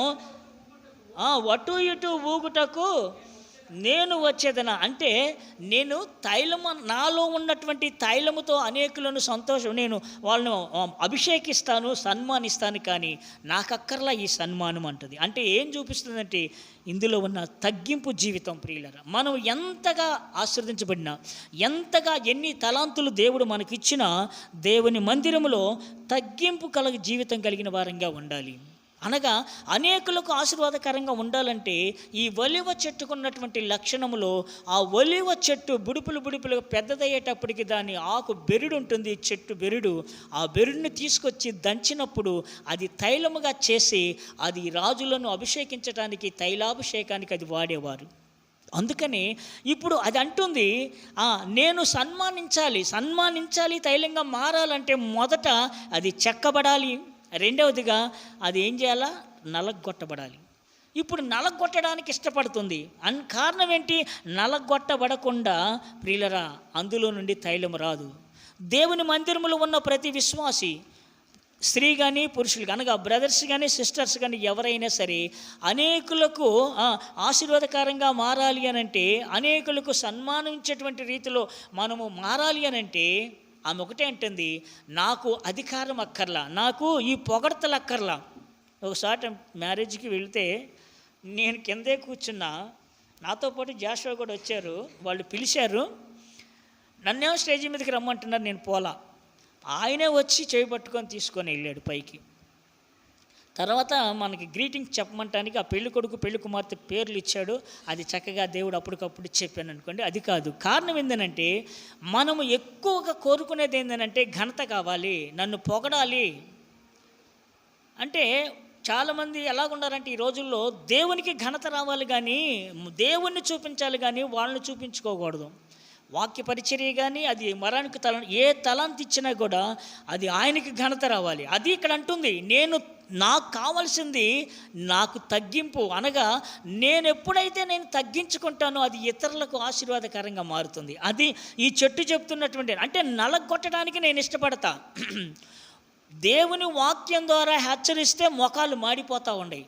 అటు ఇటు ఊగుటకు నేను వచ్చేదనా. అంటే నేను తైలము, నాలో ఉన్నటువంటి తైలముతో అనేకులను నేను వాళ్ళను అభిషేకిస్తాను, సన్మానిస్తాను, కానీ నాకక్కర్లా ఈ సన్మానం అంటుంది. అంటే ఏం చూపిస్తుందంటే ఇందులో ఉన్న తగ్గింపు జీవితం. ప్రియులరా, మనం ఎంతగా ఆశీర్వదించబడినా, ఎంతగా ఎన్ని తలాంతులు దేవుడు మనకిచ్చినా దేవుని మందిరములో తగ్గింపు జీవితం కలిగిన వారంగా ఉండాలి. అనగా అనేకులకు ఆశీర్వాదకరంగా ఉండాలంటే ఈ ఒలీవ చెట్టుకున్నటువంటి లక్షణములో ఆ ఒలీవ చెట్టు బుడుపులు పెద్దదయ్యేటప్పటికి దాని ఆకు బెరుడు ఉంటుంది, చెట్టు బెరుడు. ఆ బెరుడుని తీసుకొచ్చి దంచినప్పుడు అది తైలముగా చేసి అది రాజులను అభిషేకించడానికి, తైలాభిషేకానికి అది వాడేవారు. అందుకని ఇప్పుడు అది అంటుంది, నేను సన్మానించాలి, తైలంగా మారాలంటే మొదట అది చెక్కబడాలి. రెండవదిగా అది ఏం చేయాలా, నలగొట్టబడాలి. ఇప్పుడు నలగొట్టడానికి ఇష్టపడుతుంది. కారణం ఏంటి? నలగొట్టబడకుండా ప్రియులరా అందులో నుండి తైలం రాదు. దేవుని మందిరములో ఉన్న ప్రతి విశ్వాసి, స్త్రీ కానీ పురుషులు అనగా బ్రదర్స్ కానీ సిస్టర్స్ కానీ ఎవరైనా సరే అనేకులకు ఆశీర్వాదకరంగా మారాలి అనంటే, అనేకులకు సన్మానించేటువంటి రీతిలో మనము మారాలి అనంటే ఆమె ఒకటే అంటుంది, నాకు అధికారం అక్కర్లా, నాకు ఈ పొగడతలు అక్కర్లా. ఒకసారి మ్యారేజ్కి వెళితే నేను కిందే కూర్చున్నా, నాతో పాటు జాషువా కూడా వచ్చారు. వాళ్ళు పిలిచారు, నన్నేమో స్టేజీ మీదకి రమ్మంటున్నారు, నేను పోలా. ఆయనే వచ్చి చేయి పట్టుకొని తీసుకొని వెళ్ళాడు పైకి. తర్వాత మనకి గ్రీటింగ్స్ చెప్పమంటానికి ఆ పెళ్లి కొడుకు పెళ్లి కుమార్తె పేర్లు ఇచ్చాడు. అది చక్కగా దేవుడు అప్పటికప్పుడు చెప్పాను అనుకోండి. అది కాదు, కారణం ఏంటంటే మనము ఎక్కువగా కోరుకునేది ఏంటంటే ఘనత కావాలి, నన్ను పొగడాలి. అంటే చాలామంది ఎలాగున్నారంటే ఈ రోజుల్లో దేవునికి ఘనత రావాలి కానీ, దేవుణ్ణి చూపించాలి కానీ వాళ్ళని చూపించుకోకూడదు. వాక్య పరిచర్య కానీ అది మరానికి ఏ తలాంతి ఇచ్చినా కూడా అది ఆయనకి ఘనత రావాలి. అది ఇక్కడ అంటుంది, నాకు కావాల్సింది నాకు తగ్గింపు. అనగా నేను ఎప్పుడైతే నేను తగ్గించుకుంటానో అది ఇతరులకు ఆశీర్వాదకరంగా మారుతుంది. అది ఈ చెట్టు చెప్తున్నటువంటి, అంటే నలగొట్టడానికి నేను ఇష్టపడతా. దేవుని వాక్యం ద్వారా హెచ్చరిస్తే మొఖాలు మాడిపోతూ ఉన్నాయి.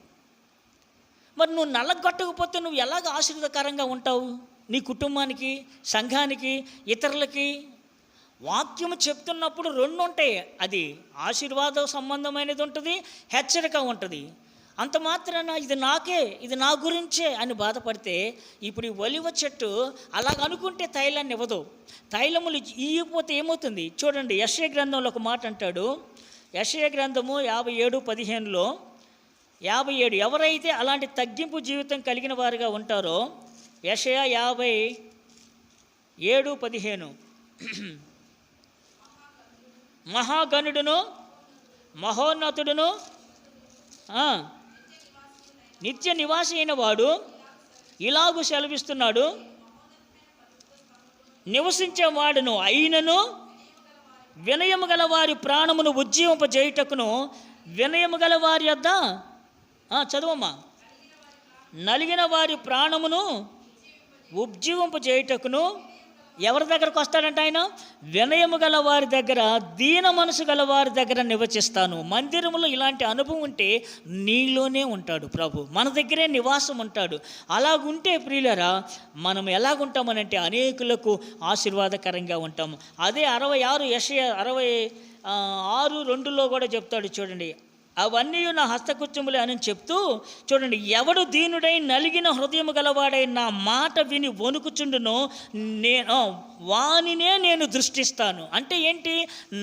మరి నువ్వు నలగొట్టకపోతే నువ్వు ఎలాగ ఆశీర్వాదకరంగా ఉంటావు నీ కుటుంబానికి, సంఘానికి, ఇతరులకి? వాక్యము చెప్తున్నప్పుడు రెండు ఉంటాయి, అది ఆశీర్వాద సంబంధమైనది ఉంటుంది, హెచ్చరిక ఉంటుంది. అంత మాత్రాన ఇది నా గురించే అని బాధపడితే, ఇప్పుడు ఈ ఒలివ చెట్టు అలాగ అనుకుంటే తైలాన్ని ఇవ్వదు. తైలములు ఇయ్యకపోతే ఏమవుతుంది? చూడండి, యెషయా గ్రంథంలో ఒక మాట అంటాడు. యెషయా గ్రంథము 57:15లో 57, ఎవరైతే అలాంటి తగ్గింపు జీవితం కలిగిన వారుగా ఉంటారో, యెషయా 57:15, మహాగణుడును మహోన్నతుడును నిత్య నివాసి అయిన వాడు ఇలాగూ సెలవిస్తున్నాడు, నివసించేవాడును అయినను వినయము గల వారి ప్రాణమును ఉజ్జీవింపజేయుటకును, వినయము గల వారి యొద్ద చదువమ్మా, నలిగిన వారి ప్రాణమును ఉజ్జీవింపజేయుటకును ఎవరి దగ్గరకు వస్తాడంట ఆయన? వినయము గల వారి దగ్గర, దీన మనసు గల వారి దగ్గర నివసిస్తాను. మందిరంలో ఇలాంటి అనుభవం ఉంటే నీలోనే ఉంటాడు ప్రభు, మన దగ్గరే నివాసం ఉంటాడు. అలాగుంటే ప్రియులరా, మనం ఎలాగుంటామనంటే అనేకులకు ఆశీర్వాదకరంగా ఉంటాము. అదే 66 యెషయా 66:2లో కూడా చెప్తాడు చూడండి, అవన్నీ నా హస్తకృత్యములే అని చెప్తూ చూడండి, ఎవడు దీనుడై నలిగిన హృదయము గలవాడై నా మాట విని వణుకుచుండునో వానినే నేను దృష్టిస్తాను. అంటే ఏంటి?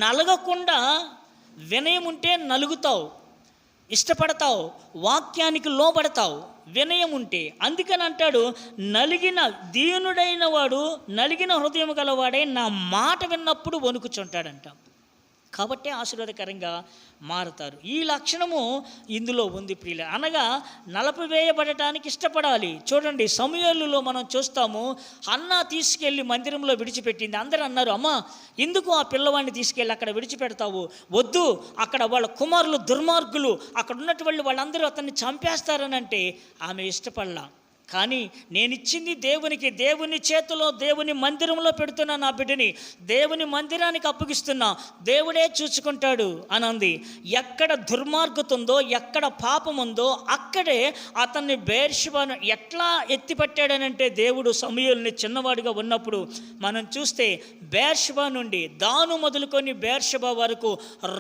నలగకుండా వినయం ఉంటే నలుగుతావు, ఇష్టపడతావు, వాక్యానికి లోబడతావు, వినయం ఉంటే. అందుకని అంటాడు, దీనుడైన వాడు, నలిగిన హృదయం గలవాడై నా మాట విన్నప్పుడు వణుకుచుంటాడంట. కాబట్టి ఆశీర్వాదకరంగా మారుతారు. ఈ లక్షణము ఇందులో ఉంది ప్రియుల. అనగా నలపివేయబడటానికి ఇష్టపడాలి. చూడండి, సమూయేలులో మనం చూస్తాము, హన్నా తీసుకెళ్ళి మందిరంలో విడిచిపెట్టింది. అందరూ అన్నారు, అమ్మా ఎందుకు ఆ పిల్లవాడిని తీసుకెళ్ళి అక్కడ విడిచిపెడతావు? వద్దు, అక్కడ వాళ్ళ కుమారులు దుర్మార్గులు, అక్కడ ఉన్నటువంటి వాళ్ళందరూ అతన్ని చంపేస్తారని అంటే ఆమె ఇష్టపడలా. కానీ నేనిచ్చింది దేవునికి, దేవుని చేతిలో, దేవుని మందిరంలో పెడుతున్నా నా బిడ్డని, దేవుని మందిరానికి అప్పగిస్తున్నా, దేవుడే చూసుకుంటాడు అని అంది. ఎక్కడ దుర్మార్గత ఉందో, ఎక్కడ పాపం ఉందో అక్కడే అతన్ని బెర్షెబాను ఎట్లా ఎత్తిపట్టాడనంటే, దేవుడు సమూయేలుని చిన్నవాడిగా ఉన్నప్పుడు మనం చూస్తే బెర్షెబా నుండి, దాను మొదలుకొని బెర్షెబా వరకు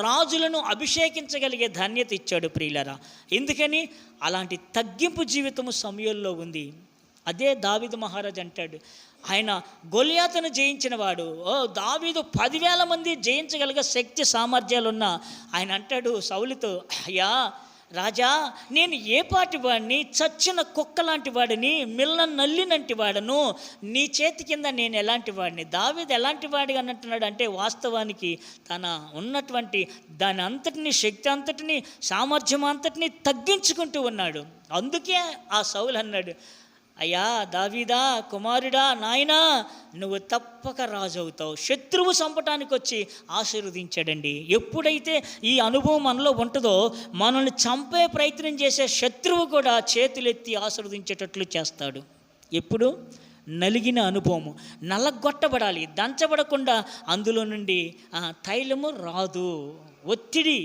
రాజులను అభిషేకించగలిగే ధన్యత ఇచ్చాడు ప్రియులరా. ఎందుకని? అలాంటి తగ్గింపు జీవితము సమూయేలులో ఉంది. అదే దావీదు మహారాజు అంటాడు, ఆయన గొలియాతును జయించిన వాడు. దావీదు 10,000 మంది జయించగలిగే శక్తి సామర్థ్యాలున్న ఆయన అంటాడు సౌలుతో, అయ్యా రాజా, నేను ఏ పాటి వాడిని, చచ్చిన కుక్క లాంటి వాడిని, మిల్ల నల్లినంటి వాడను, నీ చేతి కింద నేను ఎలాంటి వాడిని? దావీదు ఎలాంటి వాడిగా అంటున్నాడు అంటే, వాస్తవానికి తన ఉన్నటువంటి దాని అంతటిని, శక్తి అంతటిని, సామర్థ్యం అంతటిని తగ్గించుకుంటూ ఉన్నాడు. అందుకే ఆ సౌలు అన్నాడు, అయ్యా దావీదా కుమారుడా, నాయనా నువ్వు తప్పక రాజు అవుతావు. శత్రువు చంపటానికి వచ్చి ఆశీర్వదించాడండి. ఎప్పుడైతే ఈ అనుభవం మనలో ఉంటుందో, మనల్ని చంపే ప్రయత్నం చేసే శత్రువు కూడా చేతులెత్తి ఆశీర్వదించేటట్లు చేస్తాడు. ఎప్పుడు? నలిగిన అనుభవము, నలగొట్టబడాలి, దంచబడకుండా అందులో నుండి తైలము రాదు. ఒత్తిడి,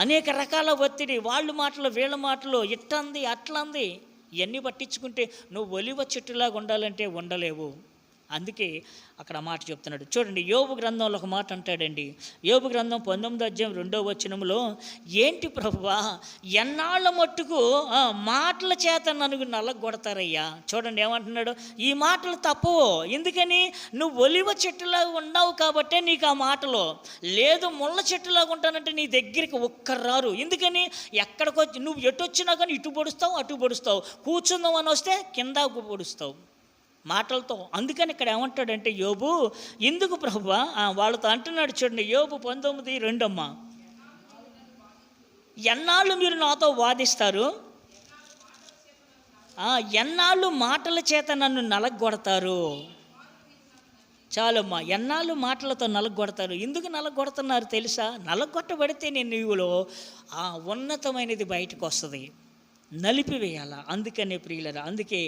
అనేక రకాల ఒత్తిడి, వాళ్ళ మాటలు వీళ్ళ మాటలు, ఇట్టంది అట్లంది, ఇవన్నీ పట్టించుకుంటే నువ్వు ఒలివ చెట్టులాగా ఉండాలంటే ఉండలేవు. అందుకే అక్కడ మాట చెప్తున్నాడు. చూడండి, యోబు గ్రంథంలో ఒక మాట అంటాడండి. యోబు గ్రంథం 19:2 ఏంటి ప్రభువా, ఎన్నాళ్ళ మట్టుకు మాటల చేత నన్ను నలగొడతారయ్యా? చూడండి ఏమంటున్నాడు, ఈ మాటలు తప్పవు. ఎందుకని? నువ్వు ఒలివ చెట్టులాగా ఉన్నావు కాబట్టే నీకు ఆ మాటలు. లేదు, ముళ్ళ చెట్టులాగా ఉంటానంటే నీ దగ్గరికి ఒక్కరారు. ఎందుకని? ఎక్కడికొచ్చి నువ్వు ఎటు వచ్చినా కానీ ఇటు పొడుస్తావు, అటు పొడుస్తావు, కూర్చుందాం అని వస్తే కింద పొడుస్తావు మాటలతో. అందుకని ఇక్కడ ఏమంటాడంటే యోబు, ఎందుకు ప్రభువా వాళ్ళతో అంటున్నాడు. చూడండి, యోబు 19:2, ఎన్నాళ్ళు మీరు నాతో వాదిస్తారు, ఎన్నాళ్ళు మాటల చేత నన్ను నలగొడతారు. చాలమ్మా, ఎన్నాళ్ళు మాటలతో నలగొడతారు. ఎందుకు నలగొడుతున్నారు తెలుసా? నలగొట్టబడితే నేను నీవులో ఆ ఉన్నతమైనది బయటకు వస్తుంది. నలిపివేయాల. అందుకనే ప్రియులరా, అందుకే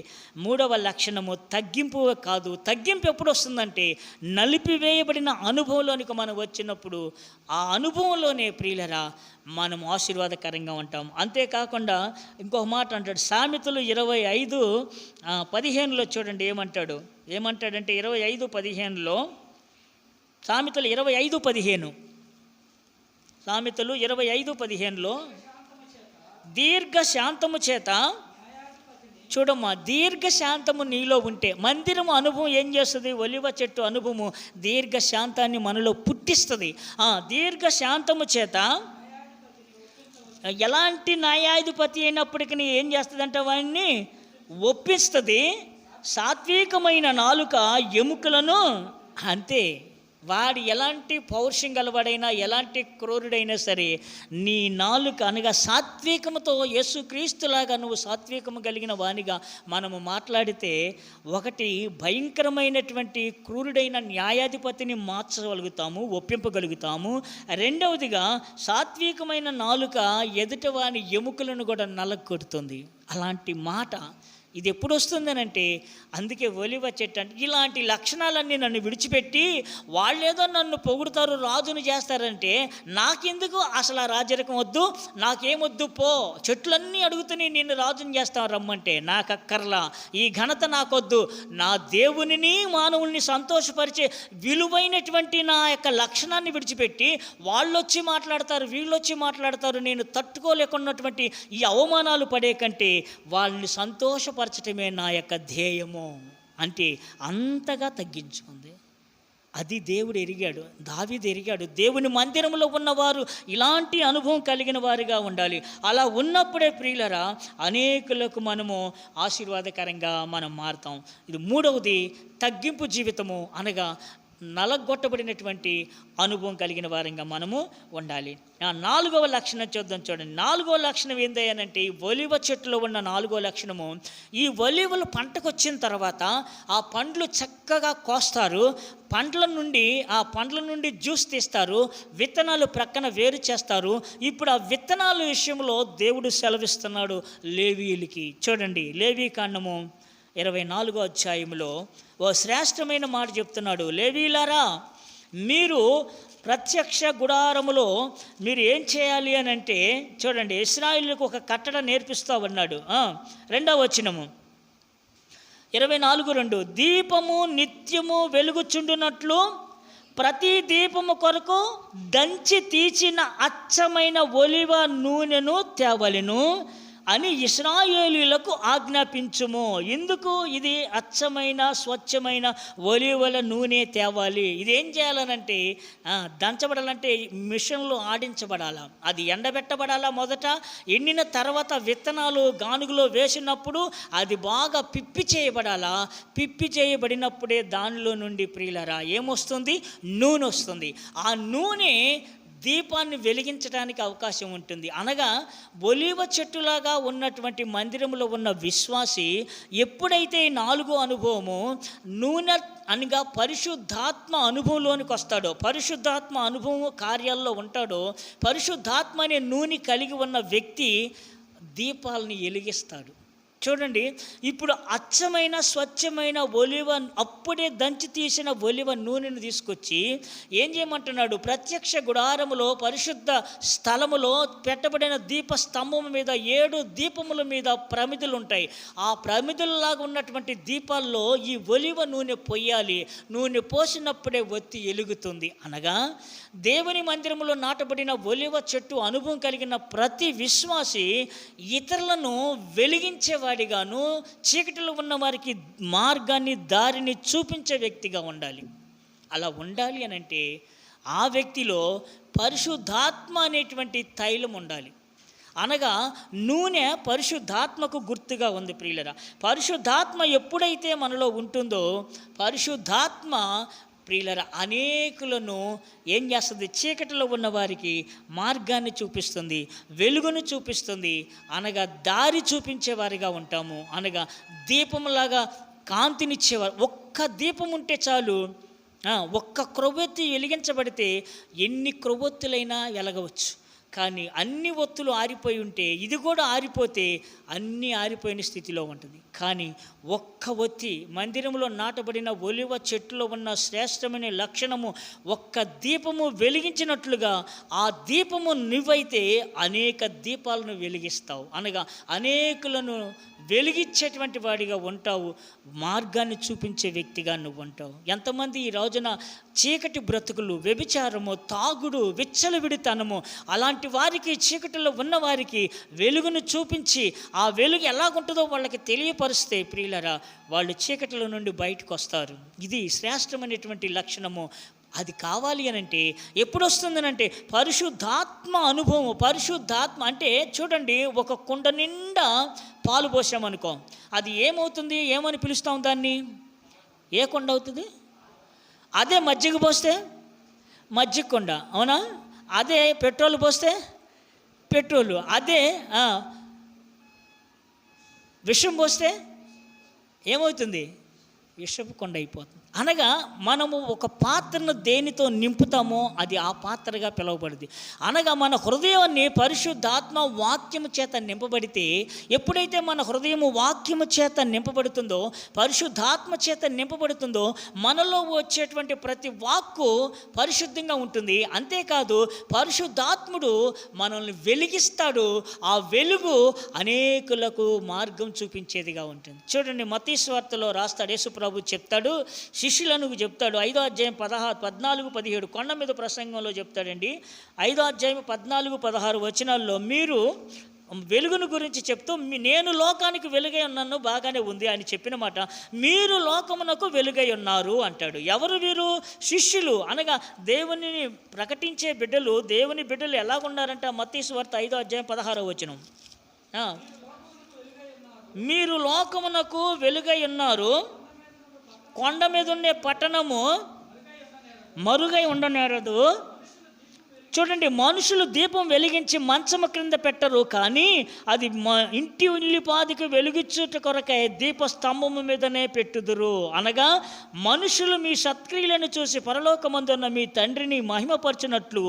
మూడవ లక్షణము తగ్గింపు కాదు. తగ్గింపు ఎప్పుడు వస్తుందంటే నలిపివేయబడిన అనుభవంలోనికి మనం వచ్చినప్పుడు, ఆ అనుభవంలోనే ప్రియులరా మనం ఆశీర్వాదకరంగా ఉంటాం. అంతేకాకుండా ఇంకొక మాట అంటాడు, సామెతలు 25:15 చూడండి ఏమంటాడంటే 25:15 సామెతలు 25:15 సామెతలు 25:15 దీర్ఘశాంతము చేత, చూడమ్మా, దీర్ఘశాంతము నీలో ఉంటే, మందిరము అనుభవం ఏం చేస్తుంది? ఒలివ చెట్టు అనుభవము దీర్ఘశాంతాన్ని మనలో పుట్టిస్తుంది. దీర్ఘశాంతము చేత ఎలాంటి న్యాయాధిపతి అయినప్పటికీ ఏం చేస్తుందంటే వాడిని ఒప్పిస్తుంది. సాత్వికమైన నాలుక ఎముకలను, అంతే, వాడు ఎలాంటి పౌరుషం గలవాడైనా, ఎలాంటి క్రూరుడైనా సరే, నీ నాలుక అనగా సాత్వికముతో, యేసుక్రీస్తులాగా నువ్వు సాత్వికము కలిగిన వానిగా మనము మాట్లాడితే, ఒకటి భయంకరమైనటువంటి క్రూరుడైన న్యాయాధిపతిని మార్చగలుగుతాము, ఒప్పింపగలుగుతాము. రెండవదిగా సాత్వికమైన నాలుక ఎదుటివాని ఎముకలను కూడా నలగొడుతుంది. అలాంటి మాట ఇది ఎప్పుడు వస్తుందనంటే, అందుకే ఒలివ చెట్టు అంటే ఇలాంటి లక్షణాలన్నీ నన్ను విడిచిపెట్టి వాళ్ళేదో నన్ను పొగుడుతారు, రాజును చేస్తారంటే నాకెందుకు? అసలు ఆ రాజరికం వద్దు, నాకేమొద్దు, పో. చెట్లన్నీ అడుగుతున్నాయి నిన్ను రాజుని చేస్తాను రమ్మంటే, నాకు అక్కర్లా, ఈ ఘనత నాకొద్దు. నా దేవునిని మానవుల్ని సంతోషపరిచే విలువైనటువంటి నా యొక్క లక్షణాన్ని విడిచిపెట్టి వాళ్ళొచ్చి మాట్లాడతారు, వీళ్ళొచ్చి మాట్లాడతారు, నేను తట్టుకోలేకున్నటువంటి ఈ అవమానాలు పడే కంటే వాళ్ళని సంతోషపరచటమే నా యొక్క ధ్యేయము అంటే అంతగా తగ్గించుకుంది. అది దేవుడు ఎరిగాడు, దావీదు ఎరిగాడు. దేవుని మందిరంలో ఉన్నవారు ఇలాంటి అనుభవం కలిగిన వారిగా ఉండాలి. అలా ఉన్నప్పుడే ప్రియులరా అనేకులకు మనము ఆశీర్వాదకరంగా మనం మారుతాం. ఇది మూడవది, తగ్గింపు జీవితము అనగా నలగొట్టబడినటువంటి అనుభవం కలిగిన వారంగా మనము ఉండాలి. నాలుగవ లక్షణం చూడండి. నాలుగవ లక్షణం ఏందయ్యానంటే, ఈ ఒలివ చెట్టులో ఉన్న నాలుగో లక్షణము, ఈ ఒలివలు పంటకు వచ్చిన తర్వాత ఆ పండ్లు చక్కగా కోస్తారు, ఆ పండ్ల నుండి జ్యూస్ తీస్తారు, విత్తనాలు ప్రక్కన వేరు చేస్తారు. ఇప్పుడు ఆ విత్తనాల విషయంలో దేవుడు సెలవిస్తున్నాడు లేవీయులకి. చూడండి, లేవీ కాండము 24వ అధ్యాయంలో ఓ శ్రేష్టమైన మాట చెప్తున్నాడు. లేవీయులారా, మీరు ప్రత్యక్ష గుడారములో మీరు ఏం చేయాలి అని అంటే, చూడండి, ఇశ్రాయేలుకు ఒక కట్టడ నేర్పిస్తా ఉన్నాడు. 2వ వచనము 24:2 దీపము నిత్యము వెలుగుచుండునట్లు ప్రతి దీపము కొరకు దంచి తీసిన అచ్చమైన ఒలివ నూనెను తేవలెను అని ఇశ్రాయేలీయులకు ఆజ్ఞాపించుము. ఎందుకు? ఇది అచ్చమైన స్వచ్ఛమైన ఒలివల నూనె తేవాలి. ఇది ఏం చేయాలనంటే, దంచబడాలంటే మిషన్లో ఆడించబడాలా, అది ఎండబెట్టబడాలా. మొదట ఎండిన తర్వాత విత్తనాలు గానుగులో వేసినప్పుడు అది బాగా పిప్పి చేయబడాలా. పిప్పి చేయబడినప్పుడే దానిలో నుండి ప్రియులరా ఏమొస్తుంది? నూనె వస్తుంది. ఆ నూనె దీపాన్ని వెలిగించడానికి అవకాశం ఉంటుంది. అనగా ఒలీవ చెట్టులాగా ఉన్నటువంటి మందిరంలో ఉన్న విశ్వాసి ఎప్పుడైతే ఈ నాలుగో అనుభవము నూనె అనగా పరిశుద్ధాత్మ అనుభవంలోనికి వస్తాడో, పరిశుద్ధాత్మ అనుభవం కార్యాల్లో ఉంటాడో, పరిశుద్ధాత్మ అనే నూనె కలిగి ఉన్న వ్యక్తి దీపాలని వెలిగిస్తాడు. చూడండి, ఇప్పుడు అచ్చమైన స్వచ్ఛమైన ఒలివ, అప్పుడే దంచి తీసిన ఒలివ నూనెను తీసుకొచ్చి ఏం చేయమంటున్నాడు? ప్రత్యక్ష గుడారములో పరిశుద్ధ స్థలములో పెట్టబడిన దీప స్తంభం మీద 7 దీపముల మీద ప్రమిదలు ఉంటాయి. ఆ ప్రమిదలలాగా ఉన్నటువంటి దీపాల్లో ఈ ఒలివ నూనె పొయ్యాలి. నూనె పోసినప్పుడే ఒత్తి వెలుగుతుంది. అనగా దేవుని మందిరంలో నాటబడిన ఒలివ చెట్టు అనుభవం కలిగిన ప్రతి విశ్వాసి ఇతరులను వెలిగించేవాడిగాను, చీకటిలో ఉన్న వారికి మార్గాన్ని, దారిని చూపించే వ్యక్తిగా ఉండాలి. అలా ఉండాలి అని అంటే ఆ వ్యక్తిలో పరిశుద్ధాత్మ అనేటువంటి తైలం ఉండాలి. అనగా నూనె పరిశుద్ధాత్మకు గుర్తుగా ఉంది ప్రియులరా. పరిశుద్ధాత్మ ఎప్పుడైతే మనలో ఉంటుందో, పరిశుద్ధాత్మ ప్రియులరా అనేకులను ఏం చేస్తుంది? చీకటిలో ఉన్న వారికి మార్గాన్ని చూపిస్తుంది, వెలుగును చూపిస్తుంది. అనగా దారి చూపించేవారిగా ఉంటాము. అనగా దీపంలాగా కాంతినిచ్చేవారు. ఒక్క దీపం ఉంటే చాలు, ఒక్క క్రొవ్వొత్తి వెలిగించబడితే ఎన్ని క్రొవ్వొత్తులైనా వెలగవచ్చు. కానీ అన్ని ఒత్తులు ఆరిపోయి ఉంటే ఇది కూడా ఆరిపోతే అన్నీ ఆరిపోయిన స్థితిలో ఉంటుంది. కానీ ఒక్క ఒత్తి, మందిరంలో నాటబడిన ఒలివ చెట్టులో ఉన్న శ్రేష్టమైన లక్షణము, ఒక్క దీపము వెలిగించినట్లుగా ఆ దీపము నువ్వైతే అనేక దీపాలను వెలిగిస్తావు. అనగా అనేకులను వెలిగించేటువంటి వాడిగా ఉంటావు, మార్గాన్ని చూపించే వ్యక్తిగా నువ్వు ఉంటావు. ఎంతమంది ఈ రోజున చీకటి బ్రతుకులు, వ్యభిచారము, తాగుడు, విచ్చలవిడితనము, అలాంటి వారికి, చీకటిలో ఉన్న వారికి వెలుగును చూపించి ఆ వెలుగు ఎలాగుంటుందో వాళ్ళకి తెలియపరిస్తే ప్రియులరా, వాళ్ళు చీకటిలో నుండి బయటకు వస్తారు. ఇది శ్రేష్టమైనటువంటి లక్షణము. అది కావాలి అని అంటే ఎప్పుడు వస్తుందనంటే పరిశుద్ధాత్మ అనుభవం. పరిశుద్ధాత్మ అంటే చూడండి, ఒక కుండ నిండా పాలు పోసామనుకో, అది ఏమవుతుంది? ఏమని పిలుస్తాం దాన్ని? ఏ కుండ అవుతుంది? అదే మజ్జిగ పోస్తే మజ్జిగ కుండ, అవునా? అదే పెట్రోల్ పోస్తే పెట్రోలు, అదే విషం పోస్తే ఏమవుతుంది? విషపు కొండ అయిపోతుంది. అనగా మనము ఒక పాత్రను దేనితో నింపుతామో అది ఆ పాత్రగా పిలువబడింది. అనగా మన హృదయాన్ని పరిశుద్ధాత్మ వాక్యము చేత నింపబడితే, ఎప్పుడైతే మన హృదయము వాక్యము చేత నింపబడుతుందో, పరిశుద్ధాత్మ చేత నింపబడుతుందో, మనలో వచ్చేటువంటి ప్రతి వాక్కు పరిశుద్ధంగా ఉంటుంది. అంతేకాదు, పరిశుద్ధాత్ముడు మనల్ని వెలిగిస్తాడు. ఆ వెలుగు అనేకులకు మార్గం చూపించేదిగా ఉంటుంది. చూడండి, మత్తయి సువార్తలో రాస్తాడు, యేసు ప్రభు చెప్తాడు, శిష్యులను చెప్తాడు. 5వ అధ్యాయం 14, 17 కొండ మీద ప్రసంగంలో చెప్తాడండి. 5వ అధ్యాయం 14, 16 వచనాల్లో మీరు వెలుగును గురించి చెప్తూ, నేను లోకానికి వెలుగై ఉన్నాను, బాగానే ఉంది అని చెప్పిన మాట, మీరు లోకమునకు వెలుగై ఉన్నారు అంటాడు. ఎవరు వీరు? శిష్యులు. అనగా దేవుని ప్రకటించే బిడ్డలు. దేవుని బిడ్డలు ఎలాగున్నారంటే మత్తయి సువార్త 5వ అధ్యాయం 16వ వచనం, మీరు లోకమునకు వెలుగై ఉన్నారు, కొండ మీద ఉండే పట్టణము మరుగై ఉండనేరదు. చూడండి, మనుషులు దీపం వెలిగించి మంచము క్రింద పెట్టరు, కానీ అది ఇంటి ఉల్లిపాదికి వెలుగిచ్చుట కొరకై దీపస్తంభము మీదనే పెట్టుదురు. అనగా మనుషులు మీ సత్క్రియలను చూసి పరలోకమందున్న మీ తండ్రిని మహిమపరచునట్లు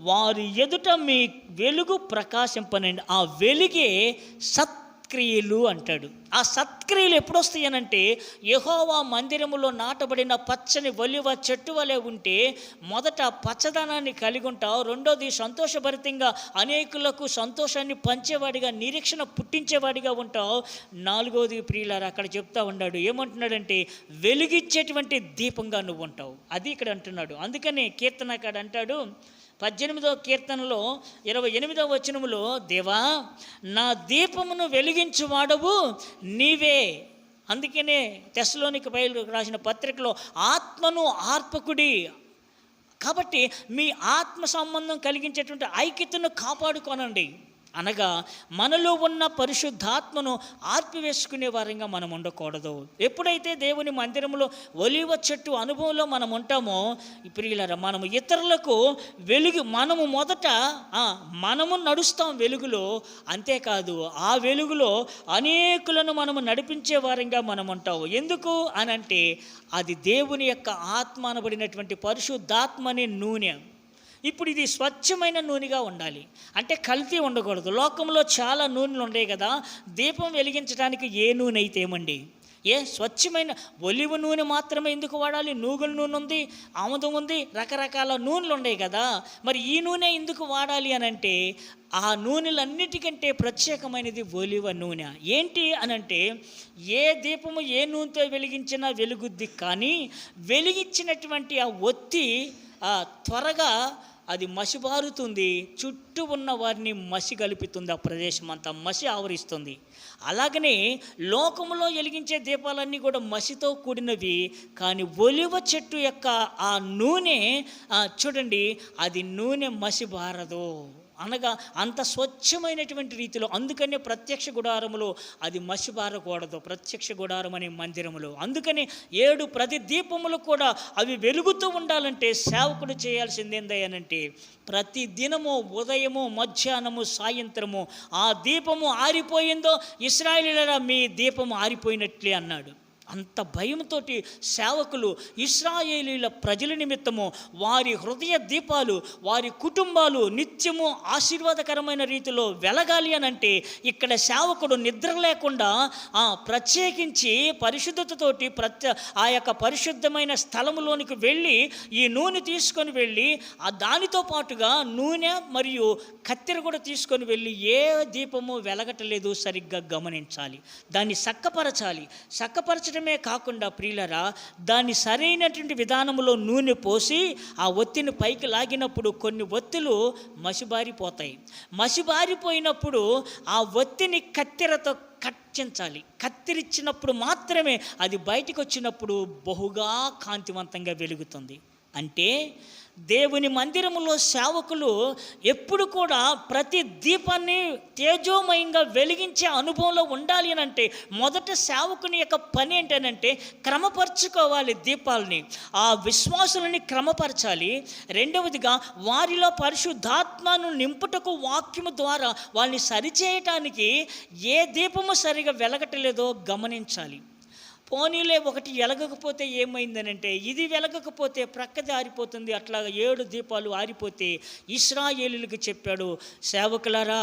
వారి ఎదుట మీ వెలుగు ప్రకాశింపనండి. ఆ వెలుగే సత్క్రియలు అంటాడు. ఆ సత్క్రియలు ఎప్పుడు వస్తాయనంటే, యెహోవా మందిరములో నాటబడిన పచ్చని ఒలివ చెట్టు వలె ఉంటే మొదట పచ్చదనాన్ని కలిగి ఉంటావు, రెండోది సంతోషభరితంగా అనేకులకు సంతోషాన్ని పంచేవాడిగా, నిరీక్షణ పుట్టించేవాడిగా ఉంటావు, నాలుగోది ప్రియులారా అక్కడ చెప్తా ఉన్నాడు, ఏమంటున్నాడంటే వెలిగిచ్చేటువంటి దీపంగా నువ్వు ఉంటావు. అది ఇక్కడ అంటున్నాడు. అందుకని కీర్తనకాడు అంటాడు 18వ కీర్తనలో 28వ వచనములో, దేవా నా దీపమును వెలిగించువాడవు నీవే. అందుకనే తెస్సలోనిక పౌలు రాసిన పత్రికలో ఆత్మను ఆర్పకుడి. కాబట్టి మీ ఆత్మ సంబంధం కలిగించేటువంటి ఐక్యతను కాపాడుకోనండి. అనగా మనలో ఉన్న పరిశుద్ధాత్మను ఆర్పివేసుకునే వారంగా మనం ఉండకూడదు. ఎప్పుడైతే దేవుని మందిరంలో ఒలివ చెట్టు అనుభవంలో మనం ఉంటామో ప్రియులారా, మనము ఇతరులకు వెలుగు, మనము మొదట మనము నడుస్తాం వెలుగులో, అంతేకాదు ఆ వెలుగులో అనేకులను మనము నడిపించే వారంగా మనం ఉంటాము. ఎందుకు అనంటే అది దేవుని యొక్క ఆత్మ అనబడినటువంటి పరిశుద్ధాత్మ అనే నూనె. ఇప్పుడు ఇది స్వచ్ఛమైన నూనెగా ఉండాలి, అంటే కల్తీ ఉండకూడదు. లోకంలో చాలా నూనెలు ఉన్నాయి కదా, దీపం వెలిగించడానికి ఏ నూనె అయితే ఏమండి, స్వచ్ఛమైన ఒలివ నూనె మాత్రమే ఎందుకు వాడాలి? నూగుల నూనె ఉంది, ఆముదం ఉంది, రకరకాల నూనెలు ఉన్నాయి కదా, మరి ఈ నూనె ఎందుకు వాడాలి అనంటే ఆ నూనెలన్నిటికంటే ప్రత్యేకమైనది ఒలివ నూనె. ఏంటి అనంటే ఏ దీపము ఏ నూనెతో వెలిగించినా వెలుగుద్ది, కానీ వెలిగించినటువంటి ఆ ఒత్తి త్వరగా అది మసిబారుతుంది, చుట్టూ ఉన్న వారిని మసి కలుపుతుంది, ఆ ప్రదేశం అంతా మసి ఆవరిస్తుంది. అలాగనే లోకంలో వెలిగించే దీపాలన్నీ కూడా మసితో కూడినవి, కానీ ఒలివ చెట్టు యొక్క ఆ నూనె చూడండి, అది నూనె మసిబారదు. అనగా అంత స్వచ్ఛమైనటువంటి రీతిలో. అందుకనే ప్రత్యక్ష గుడారములో అది మసిబారకూడదు, ప్రత్యక్ష గుడారం అనే మందిరములో. అందుకని 7 ప్రతి దీపములు కూడా అవి వెలుగుతూ ఉండాలంటే సేవకుడు చేయాల్సిందేందనంటే ప్రతి దినము ఉదయము, మధ్యాహ్నము, సాయంత్రము ఆ దీపము ఆరిపోయిందో ఇశ్రాయేలీయులారా మీ దీపము ఆరిపోయినట్లే అన్నాడు. అంత భయంతో సేవకులు ఇశ్రాయేలీల ప్రజల నిమిత్తము వారి హృదయ దీపాలు, వారి కుటుంబాలు నిత్యము ఆశీర్వాదకరమైన రీతిలో వెలగాలి అని అంటే ఇక్కడ సేవకుడు నిద్ర లేకుండా ప్రత్యేకించి పరిశుద్ధతతోటి ఆ యొక్క పరిశుద్ధమైన స్థలములోనికి వెళ్ళి ఈ నూనె తీసుకొని వెళ్ళి దానితో పాటుగా నూనె మరియు కత్తెర కూడా తీసుకొని వెళ్ళి ఏ దీపము వెలగటలేదు సరిగ్గా గమనించాలి, దాన్ని చక్కపరచడమే కాకుండా ప్రియులరా, దాన్ని సరైనటువంటి విధానంలో నూనె పోసి ఆ ఒత్తిని పైకి లాగినప్పుడు కొన్ని ఒత్తులు మసిబారిపోయినప్పుడు ఆ ఒత్తిని కత్తెరతో కత్తిరించినప్పుడు మాత్రమే అది బయటికి వచ్చినప్పుడు బహుగా కాంతివంతంగా వెలుగుతుంది. అంటే దేవుని మందిరములో సేవకులు ఎప్పుడు కూడా ప్రతి దీపాన్ని తేజోమయంగా వెలిగించే అనుభవంలో ఉండాలి అని అంటే మొదట సేవకుని యొక్క పని ఏంటనంటే క్రమపరచుకోవాలి, దీపాలని, ఆ విశ్వాసులని క్రమపరచాలి. రెండవదిగా వారిలో పరిశుద్ధాత్మను నింపుటకు వాక్యము ద్వారా వాళ్ళని సరిచేయటానికి ఏ దీపము సరిగా వెలగటలేదో గమనించాలి. పోనీలే ఒకటి వెలగకపోతే ఏమైందనంటే, ఇది వెలగకపోతే ప్రక్కది ఆరిపోతుంది. అట్లా 7 దీపాలు ఆరిపోతే ఇశ్రాయేలులకు చెప్పాడు, సేవకులారా,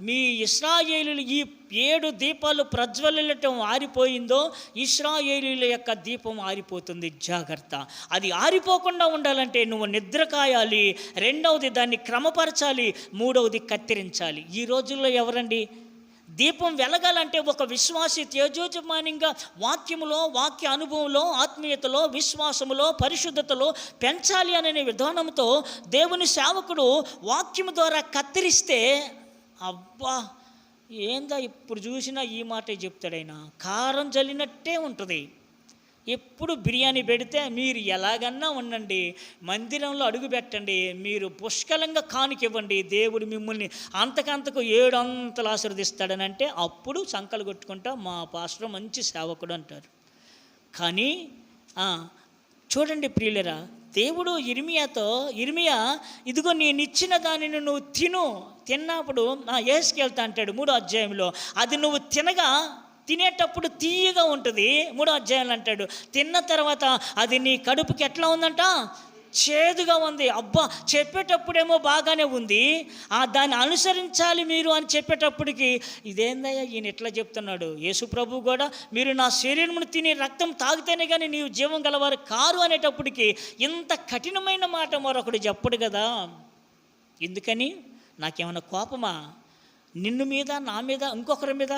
మీ ఇశ్రాయేలులు ఈ 7 దీపాలు ప్రజ్వలించటం ఆరిపోయిందో ఇశ్రాయేలీల యొక్క దీపం ఆరిపోతుంది, జాగ్రత్త. అది ఆరిపోకుండా ఉండాలంటే నువ్వు నిద్ర కాయాలి, రెండవది దాన్ని క్రమపరచాలి, మూడవది కత్తిరించాలి. ఈ రోజుల్లో ఎవరండి దీపం వెలగాలంటే ఒక విశ్వాసి తేజోజమానంగా వాక్యములో, వాక్య అనుభవంలో, ఆత్మీయతలో, విశ్వాసములో, పరిశుద్ధతలో పెంచాలి అనే విధానంతో దేవుని సేవకుడు వాక్యము ద్వారా కత్తిరిస్తే, అబ్బా ఏందా ఇప్పుడు చూసినా ఈ మాటే చెప్తాడైనా, కారం జల్లినట్టే ఉంటుంది. ఎప్పుడు బిర్యానీ పెడితే మీరు ఎలాగన్నా ఉండండి, మందిరంలో అడుగు పెట్టండి, మీరు పుష్కలంగా కానుకివ్వండి, దేవుడు మిమ్మల్ని అంతకంతకు 7 అంతలు ఆశీర్వదిస్తాడని అంటే అప్పుడు సంకలు కొట్టుకుంటా మా పాస్టర్ మంచి సేవకుడు అంటారు. కానీ చూడండి ప్రియులరా, దేవుడు ఇర్మియా ఇదిగో నేను ఇచ్చిన దానిని నువ్వు తిన్నప్పుడు ఏసుకెళ్తా అంటాడు 3వ అధ్యాయంలో. అది నువ్వు తినేటప్పుడు తీయగా ఉంటుంది. 3వ అధ్యాయంలో అంటాడు, తిన్న తర్వాత అది నీ కడుపుకి ఎట్లా ఉందంట, చేదుగా ఉంది. అబ్బా చెప్పేటప్పుడేమో బాగానే ఉంది, దాన్ని అనుసరించాలి మీరు అని చెప్పేటప్పటికి ఇదేందయ్యా ఈయన ఎట్లా చెప్తున్నాడు. యేసు ప్రభు కూడా మీరు నా శరీరమును తిని రక్తం తాగితేనే కానీ నీవు జీవం గలవారు కారు అనేటప్పటికి ఇంత కఠినమైన మాట మరొకడు చెప్పడు కదా. ఎందుకని? నాకేమైనా కోపమా? నిన్ను మీద, నా మీద, ఇంకొకరి మీద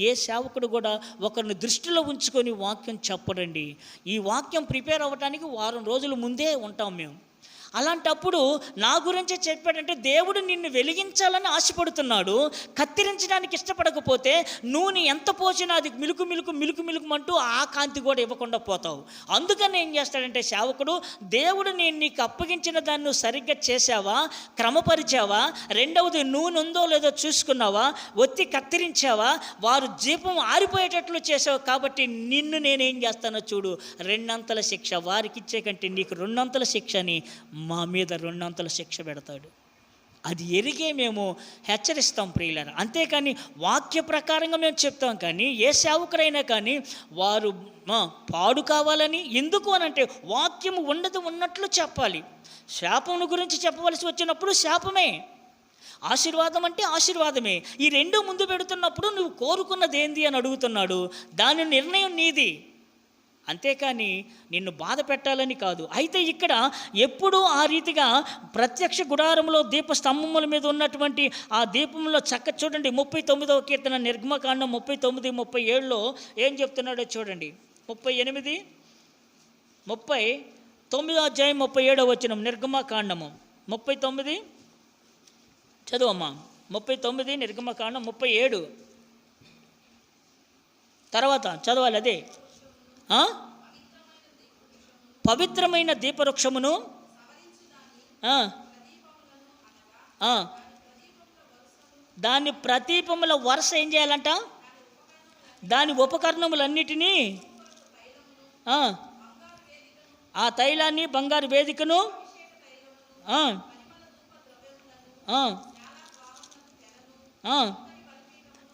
ఏ సేవకుడు కూడా ఒకరిని దృష్టిలో ఉంచుకొని వాక్యం చెప్పడండి. ఈ వాక్యం ప్రిపేర్ అవ్వడానికి వారం రోజుల ముందే ఉంటాం మేము. అలాంటప్పుడు నా గురించే చెప్పాడంటే దేవుడు నిన్ను వెలిగించాలని ఆశపడుతున్నాడు. కత్తిరించడానికి ఇష్టపడకపోతే నూనె ఎంత పోసినా అది మిలుకుమంటూ ఆ కాంతి కూడా ఇవ్వకుండా పోతావు. అందుకని ఏం చేస్తాడంటే సేవకుడు, దేవుడు నేను నీకు అప్పగించిన దాన్ని సరిగ్గా చేసావా, క్రమపరిచావా, రెండవది నూనె ఉందో లేదో చూసుకున్నావా, ఒత్తి కత్తిరించావా, వారు దీపం ఆరిపోయేటట్లు చేసావు, కాబట్టి నిన్ను నేనేం చేస్తానో చూడు, 2 అంతల శిక్ష వారికి ఇచ్చే కంటే నీకు 2 అంతల శిక్ష అని మా మీద 2 అంతల శిక్ష పెడతాడు. అది ఎరిగే మేము హెచ్చరిస్తాం ప్రియులారా. అంతేకాని వాక్య ప్రకారంగా మేము చెప్తాం. కానీ ఏ సేవకుడైనా కానీ వారు పాడు కావాలని, ఎందుకు అనంటే వాక్యము ఉన్నట్లు చెప్పాలి. శాపం గురించి చెప్పవలసి వచ్చినప్పుడు శాపమే, ఆశీర్వాదం అంటే ఆశీర్వాదమే. ఈ 2 ముందు పెడుతున్నప్పుడు నువ్వు కోరుకున్నది ఏంది అని అడుగుతున్నాడు. దాని నిర్ణయం నీది, అంతేకాని నిన్ను బాధ పెట్టాలని కాదు. అయితే ఇక్కడ ఎప్పుడూ ఆ రీతిగా ప్రత్యక్ష గుడారంలో దీపస్తంభముల మీద ఉన్నటువంటి ఆ దీపంలో చూడండి 39వ కీర్తన నిర్గమకాండం 39-37లో ఏం చెప్తున్నాడో చూడండి. 39వ అధ్యాయం 37వ వచనం నిర్గమకాండము 39 చదువమ్మా. 39 నిర్గమకాండం 37 తర్వాత చదవాలి. అదే పవిత్రమైన దీపవృక్షమును దాని ప్రదీపముల వరుస ఏం చేయాలంట, దాని ఉపకరణములన్నిటినీ, ఆ తైలాన్ని, బంగారు వేదికను,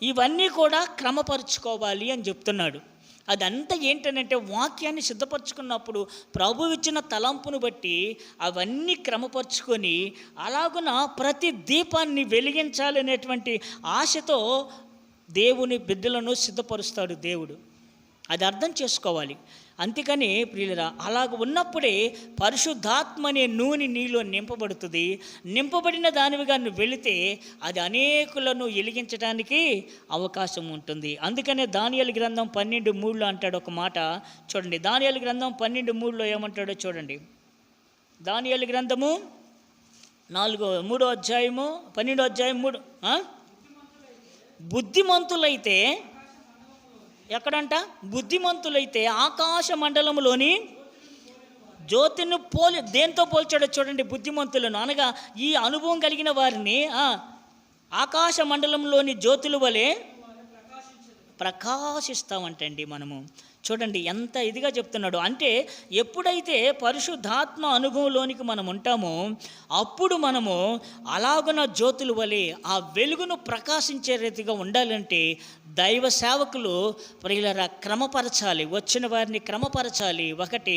ఇవన్నీ కూడా క్రమపరుచుకోవాలి అని చెప్తున్నాడు. అదంతా ఏంటనంటే వాక్యాన్ని సిద్ధపరచుకున్నప్పుడు ప్రభు ఇచ్చిన తలంపును బట్టి అవన్నీ క్రమపరుచుకొని అలాగున ప్రతి దీపాన్ని వెలిగించాలనేటువంటి ఆశతో దేవుని బిడ్డలను సిద్ధపరుస్తాడు దేవుడు. అది అర్థం చేసుకోవాలి. అంతేకాని ప్రియులరా, అలాగ ఉన్నప్పుడే పరిశుద్ధాత్మ అనే నూనె నీలో నింపబడుతుంది. నింపబడిన దానివిగా నువ్వు వెళితే అది అనేకులను వెలిగించడానికి అవకాశం ఉంటుంది. అందుకనే దానియేలు గ్రంథం 12:3 అంటాడు ఒక మాట. చూడండి, దానియేలు గ్రంథం 12:3 ఏమంటాడో చూడండి. దానియేలు గ్రంథము 3వ అధ్యాయము 12వ అధ్యాయం 3. బుద్ధిమంతులైతే ఎక్కడంట? బుద్ధిమంతులైతే ఆకాశ మండలంలోని జ్యోతిని దేంతో పోల్చాడో చూడండి. బుద్ధిమంతులను అనగా ఈ అనుభవం కలిగిన వారిని ఆకాశ మండలంలోని జ్యోతుల వలె ప్రకాశిస్తామంటండి మనము. చూడండి ఎంత ఇదిగా చెప్తున్నాడు. అంటే ఎప్పుడైతే పరిశుద్ధాత్మ అనుభవంలోనికి మనం ఉంటామో అప్పుడు మనము అలాగున జ్యోతుల వలె ఆ వెలుగును ప్రకాశించే రీతిగా ఉండాలంటే దైవ సేవకులు ప్రియులరా క్రమపరచాలి, వచ్చిన వారిని క్రమపరచాలి. ఒకటి,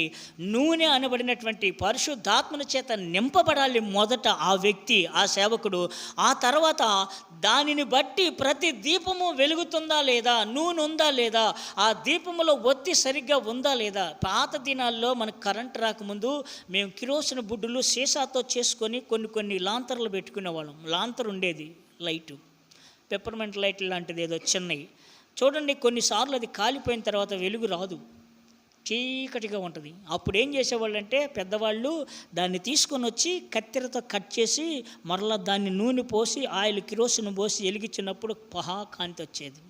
నూనె అనబడినటువంటి పరిశుద్ధాత్మల చేత నింపబడాలి మొదట ఆ వ్యక్తి, ఆ సేవకుడు. ఆ తర్వాత దానిని బట్టి ప్రతి దీపము వెలుగుతుందా లేదా, నూనె ఉందా లేదా, ఆ దీపములో ఒత్తి సరిగ్గా ఉందా లేదా. పాత దినాల్లో మనకు కరెంట్ రాకముందు మేము కిరోసిన్ బుడ్డులు సీసాతో చేసుకొని కొన్ని లాంతర్లు పెట్టుకునేవాళ్ళం. లాంతర్ ఉండేది, లైటు, పెప్పర్మెంట్ లైట్ లాంటిది ఏదో చిన్నవి. చూడండి, కొన్నిసార్లు అది కాలిపోయిన తర్వాత వెలుగు రాదు, చీకటిగా ఉంటుంది. అప్పుడు ఏం చేసేవాళ్ళు అంటే పెద్దవాళ్ళు దాన్ని తీసుకొని వచ్చి కత్తెరతో కట్ చేసి మరలా దాన్ని నూనె పోసి ఆయిల్ కిరోసిన్ పోసి వెలిగించినప్పుడు కాంతి వచ్చేది.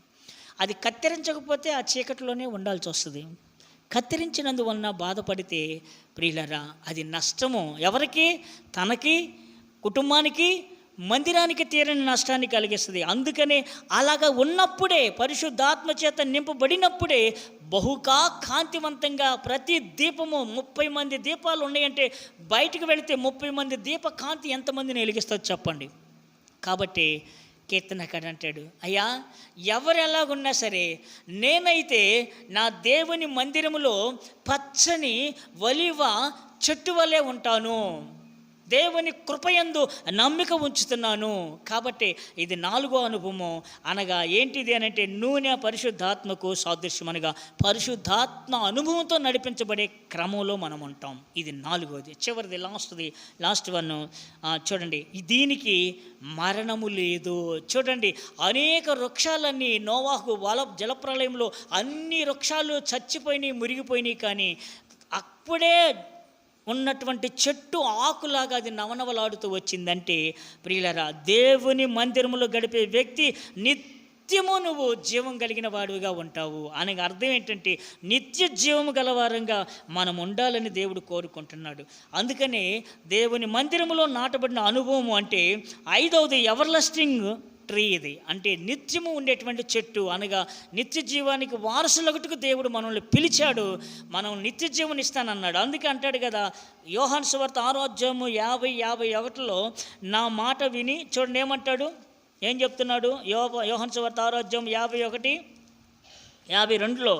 అది కత్తిరించకపోతే ఆ చీకటిలోనే ఉండాల్సి వస్తుంది. కత్తిరించినందువలన బాధపడితే ప్రియులరా అది నష్టము. ఎవరికి? తనకి, కుటుంబానికి, మందిరానికి తీరని నష్టాన్ని కలిగిస్తుంది. అందుకనే అలాగా ఉన్నప్పుడే పరిశుద్ధాత్మ చేత నింపబడినప్పుడే బహుగా కాంతివంతంగా ప్రతి దీపము 30 మంది దీపాలు ఉన్నాయంటే బయటకు వెళితే 30 మంది దీప కాంతి ఎంతమందిని వెలిగిస్తుంది చెప్పండి. కాబట్టి కీర్తనకాడు అంటాడు, అయ్యా ఎవరు ఎలాగున్నా సరే నేనైతే నా దేవుని మందిరములో పచ్చని ఒలీవ చెట్టు వలె ఉంటాను, దేవుని కృపయందు నమ్మిక ఉంచుతున్నాను. కాబట్టి ఇది 4వ అనుభవము. అనగా ఏంటిది అని అంటే నూనె పరిశుద్ధాత్మకు సాదృశ్యం. అనగా పరిశుద్ధాత్మ అనుభవంతో నడిపించబడే క్రమంలో మనం ఉంటాం. ఇది 4వది. చివరిది లాస్ట్ వన్ చూడండి. దీనికి మరణము లేదు. చూడండి, అనేక వృక్షాలన్నీ నోవాహు జలప్రలయంలో అన్ని వృక్షాలు చచ్చిపోయినాయి, మురిగిపోయినాయి. కానీ అప్పుడే ఉన్నటువంటి చెట్టు ఆకులాగా అది నవనవలాడుతూ వచ్చిందంటే ప్రియులరా దేవుని మందిరములో గడిపే వ్యక్తి నిత్యము నువ్వు జీవం కలిగిన వాడుగా ఉంటావు. అనగా అర్థం ఏంటంటే నిత్య జీవము గలవారంగా మనం ఉండాలని దేవుడు కోరుకుంటున్నాడు. అందుకనే దేవుని మందిరములో నాటబడిన అనుభవము అంటే 5వది ఎవర్లాస్టింగ్ ట్రీ. ఇది అంటే నిత్యము ఉండేటువంటి చెట్టు. అనగా నిత్య జీవానికి వారసులగుటకు దేవుడు మనల్ని పిలిచాడు, మనం నిత్య జీవన ఇస్తానన్నాడు. అందుకే అంటాడు కదా యోహాను సువార్త 6వ అధ్యాయము 50-51 నా మాట విని చూడండి ఏమంటాడు, ఏం చెప్తున్నాడు. యోహాను సువార్త 6వ అధ్యాయం 51-52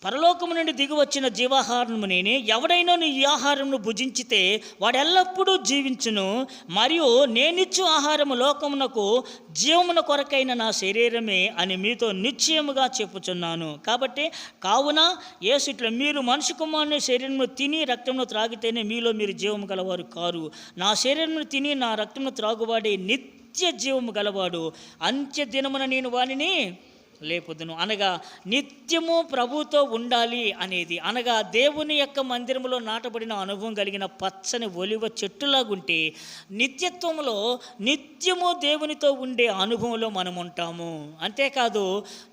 పరలోకము నుండి దిగి వచ్చిన జీవాహారము నేనే, ఎవడైనా ఈ ఆహారమును భుజించితే వాడు ఎల్లప్పుడూ జీవించును, మరియు నేనిచ్చు ఆహారము లోకమునకు జీవమున కొరకైన నా శరీరమే అని మీతో నిశ్చయముగా చెప్పుచున్నాను. కాబట్టి కావున యేసుట్ల మీరు మనిషి కుమారుని శరీరమును తిని రక్తమును త్రాగితేనే మీలో మీరు జీవము గలవారు కారు. నా శరీరమును తిని నా రక్తమును త్రాగువాడే నిత్య జీవము గలవాడు, అంత్య దినమున నేను వానిని లేపుదును. అనగా నిత్యము ప్రభుతో ఉండాలి అనేది. అనగా దేవుని యొక్క మందిరంలో నాటబడిన అనుభవం కలిగిన పచ్చని ఒలివ చెట్టులాగుంటే నిత్యత్వంలో నిత్యము దేవునితో ఉండే అనుభవంలో మనం ఉంటాము. అంతేకాదు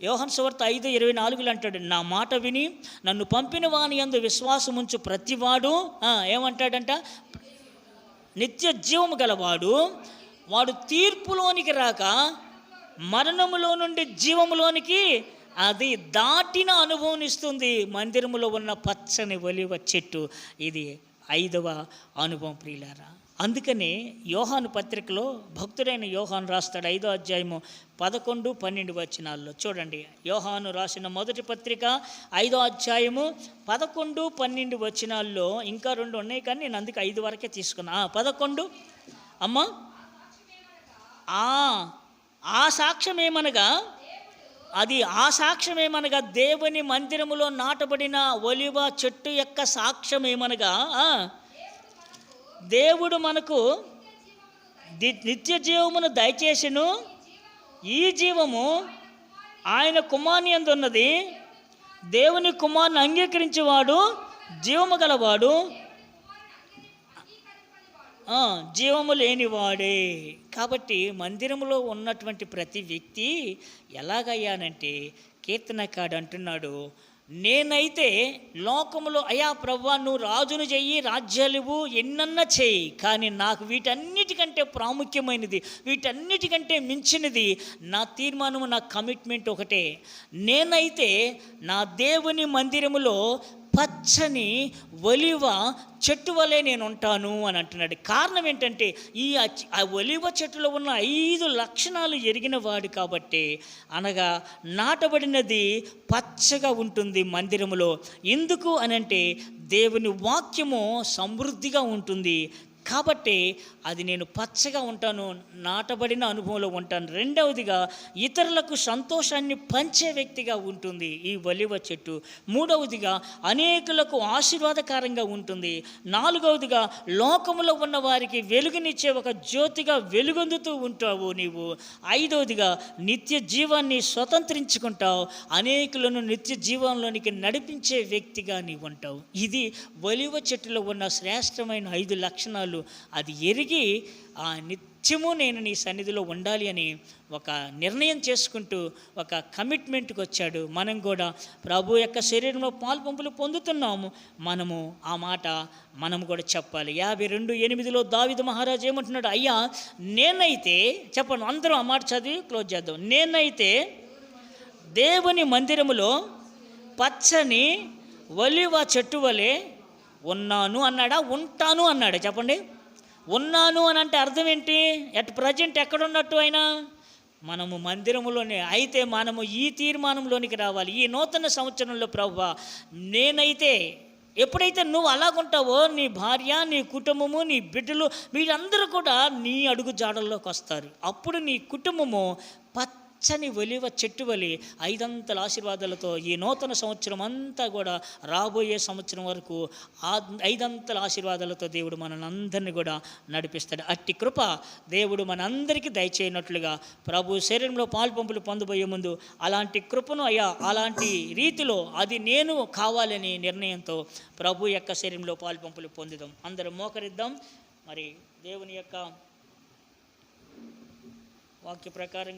యోహాను సువార్త 5:24 అంటాడు, నా మాట విని నన్ను పంపిన వాని యందు విశ్వాసముంచు ప్రతివాడు ఏమంటాడంట, నిత్య జీవము గలవాడు, వాడు తీర్పులోనికి రాక మరణములో నుండి జీవములోనికి అది దాటిన అనుభవం ఇస్తుంది మందిరములో ఉన్న పచ్చని ఒలివ చెట్టు. ఇది 5వ అనుభవం ప్రియులారా. అందుకని యోహాను పత్రికలో భక్తుడైన యోహాను రాస్తాడు 5వ అధ్యాయము 11, 12 వచనాల్లో చూడండి. యోహాను రాసిన మొదటి పత్రిక 5వ అధ్యాయము 11, 12 వచనాల్లో ఇంకా 2 ఉన్నాయి, కానీ నేను అందుకే 5 వరకే తీసుకున్నా. 11 అమ్మా, ఆ సాక్ష్యం ఏమనగా, ఆ సాక్ష్యం ఏమనగా దేవుని మందిరములో నాటబడిన ఒలివ చెట్టు యొక్క సాక్ష్యం ఏమనగా, దేవుడు మనకు నిత్య జీవమును దయచేసెను. ఈ జీవము ఆయన కుమారుని యందు ఉన్నది. దేవుని కుమారుని అంగీకరించేవాడు జీవము గలవాడు, జీవము లేనివాడే. కాబట్టి మందిరంలో ఉన్నటువంటి ప్రతి వ్యక్తి ఎలాగయ్యానంటే, కీర్తనకాడు అంటున్నాడు, నేనైతే లోకములో అయ్యా ప్రభువా నువ్వు రాజును చెయ్యి, రాజ్యాలు ఎన్నన్నా చేయి, కానీ నాకు వీటన్నిటికంటే ప్రాముఖ్యమైనది, వీటన్నిటికంటే మించినది నా తీర్మానము, నా కమిట్మెంట్ ఒకటే. నేనైతే నా దేవుని మందిరములో పచ్చని ఒలివ చెట్టు వలె నేను ఉంటాను అని అంటున్నాడు. కారణం ఏంటంటే ఆ ఒలివ చెట్టులో ఉన్న 5 లక్షణాలు ఎరిగిన వాడు కాబట్టి, అనగా నాటబడినది పచ్చగా ఉంటుంది మందిరములో. ఎందుకు అనంటే దేవుని వాక్యము సమృద్ధిగా ఉంటుంది కాబట్టి అది నేను పచ్చగా ఉంటాను, నాటబడిన అనుభవంలో ఉంటాను. రెండవదిగా ఇతరులకు సంతోషాన్ని పంచే వ్యక్తిగా ఉంటుంది ఈ ఒలివ చెట్టు. మూడవదిగా అనేకులకు ఆశీర్వాదకరంగా ఉంటుంది. నాలుగవదిగా లోకములో ఉన్న వారికి వెలుగునిచ్చే ఒక జ్యోతిగా వెలుగొందుతూ ఉంటావు నీవు. ఐదవదిగా నిత్య జీవాన్ని స్వతంత్రించుకుంటావు, అనేకులను నిత్య జీవంలోనికి నడిపించే వ్యక్తిగా నీవు ఉంటావు. ఇది ఒలివ చెట్టులో ఉన్న శ్రేష్టమైన 5 లక్షణాలు. అది ఎరిగి నిత్యము నేను నీ సన్నిధిలో ఉండాలి అని ఒక నిర్ణయం చేసుకుంటూ ఒక కమిట్మెంట్కి వచ్చాడు. మనం కూడా ప్రభు యొక్క శరీరంలో పాలు పంపులు పొందుతున్నాము. మనము ఆ మాట మనం కూడా చెప్పాలి. 52:8 దావీదు మహారాజు ఏమంటున్నాడు, అయ్యా నేనైతే, చెప్పండి అందరూ ఆ మాట చదివి క్లోజ్ చేద్దాం. నేనైతే దేవుని మందిరములో పచ్చని ఒలివ చెట్టు వలె ఉన్నాను అన్నాడా, ఉంటాను అన్నాడా? చెప్పండి. ఉన్నాను అని అంటే అర్థం ఏంటి? ఎట్ ప్రజెంట్ ఎక్కడున్నట్టు ఆయన? మనము మందిరములోనే. అయితే మనము ఈ తీర్మానంలోనికి రావాలి ఈ నూతన సంవత్సరంలో. ప్రభువా నేనైతే, ఎప్పుడైతే నువ్వు అలాగుంటావో నీ భార్య, నీ కుటుంబము, నీ బిడ్డలు వీళ్ళందరూ కూడా నీ అడుగు జాడల్లోకి వస్తారు. అప్పుడు నీ కుటుంబము పచ్చని ఒలివ చెట్టు వలె 5 ఆశీర్వాదాలతో ఈ నూతన సంవత్సరం అంతా కూడా రాబోయే సంవత్సరం వరకు 5 ఆశీర్వాదాలతో దేవుడు మనందరినీ కూడా నడిపిస్తాడు. అట్టి కృప దేవుడు మనందరికీ దయచేయనట్లుగా ప్రభు శరీరంలో పాలు పంపులు పొందబోయే ముందు అలాంటి కృపను అలాంటి రీతిలో అది నేను కావాలని నిర్ణయంతో ప్రభు యొక్క శరీరంలో పాలు పంపులు పొందుదాం. అందరం మోకరిద్దాం. మరి దేవుని యొక్క వాక్య ప్రకారంగా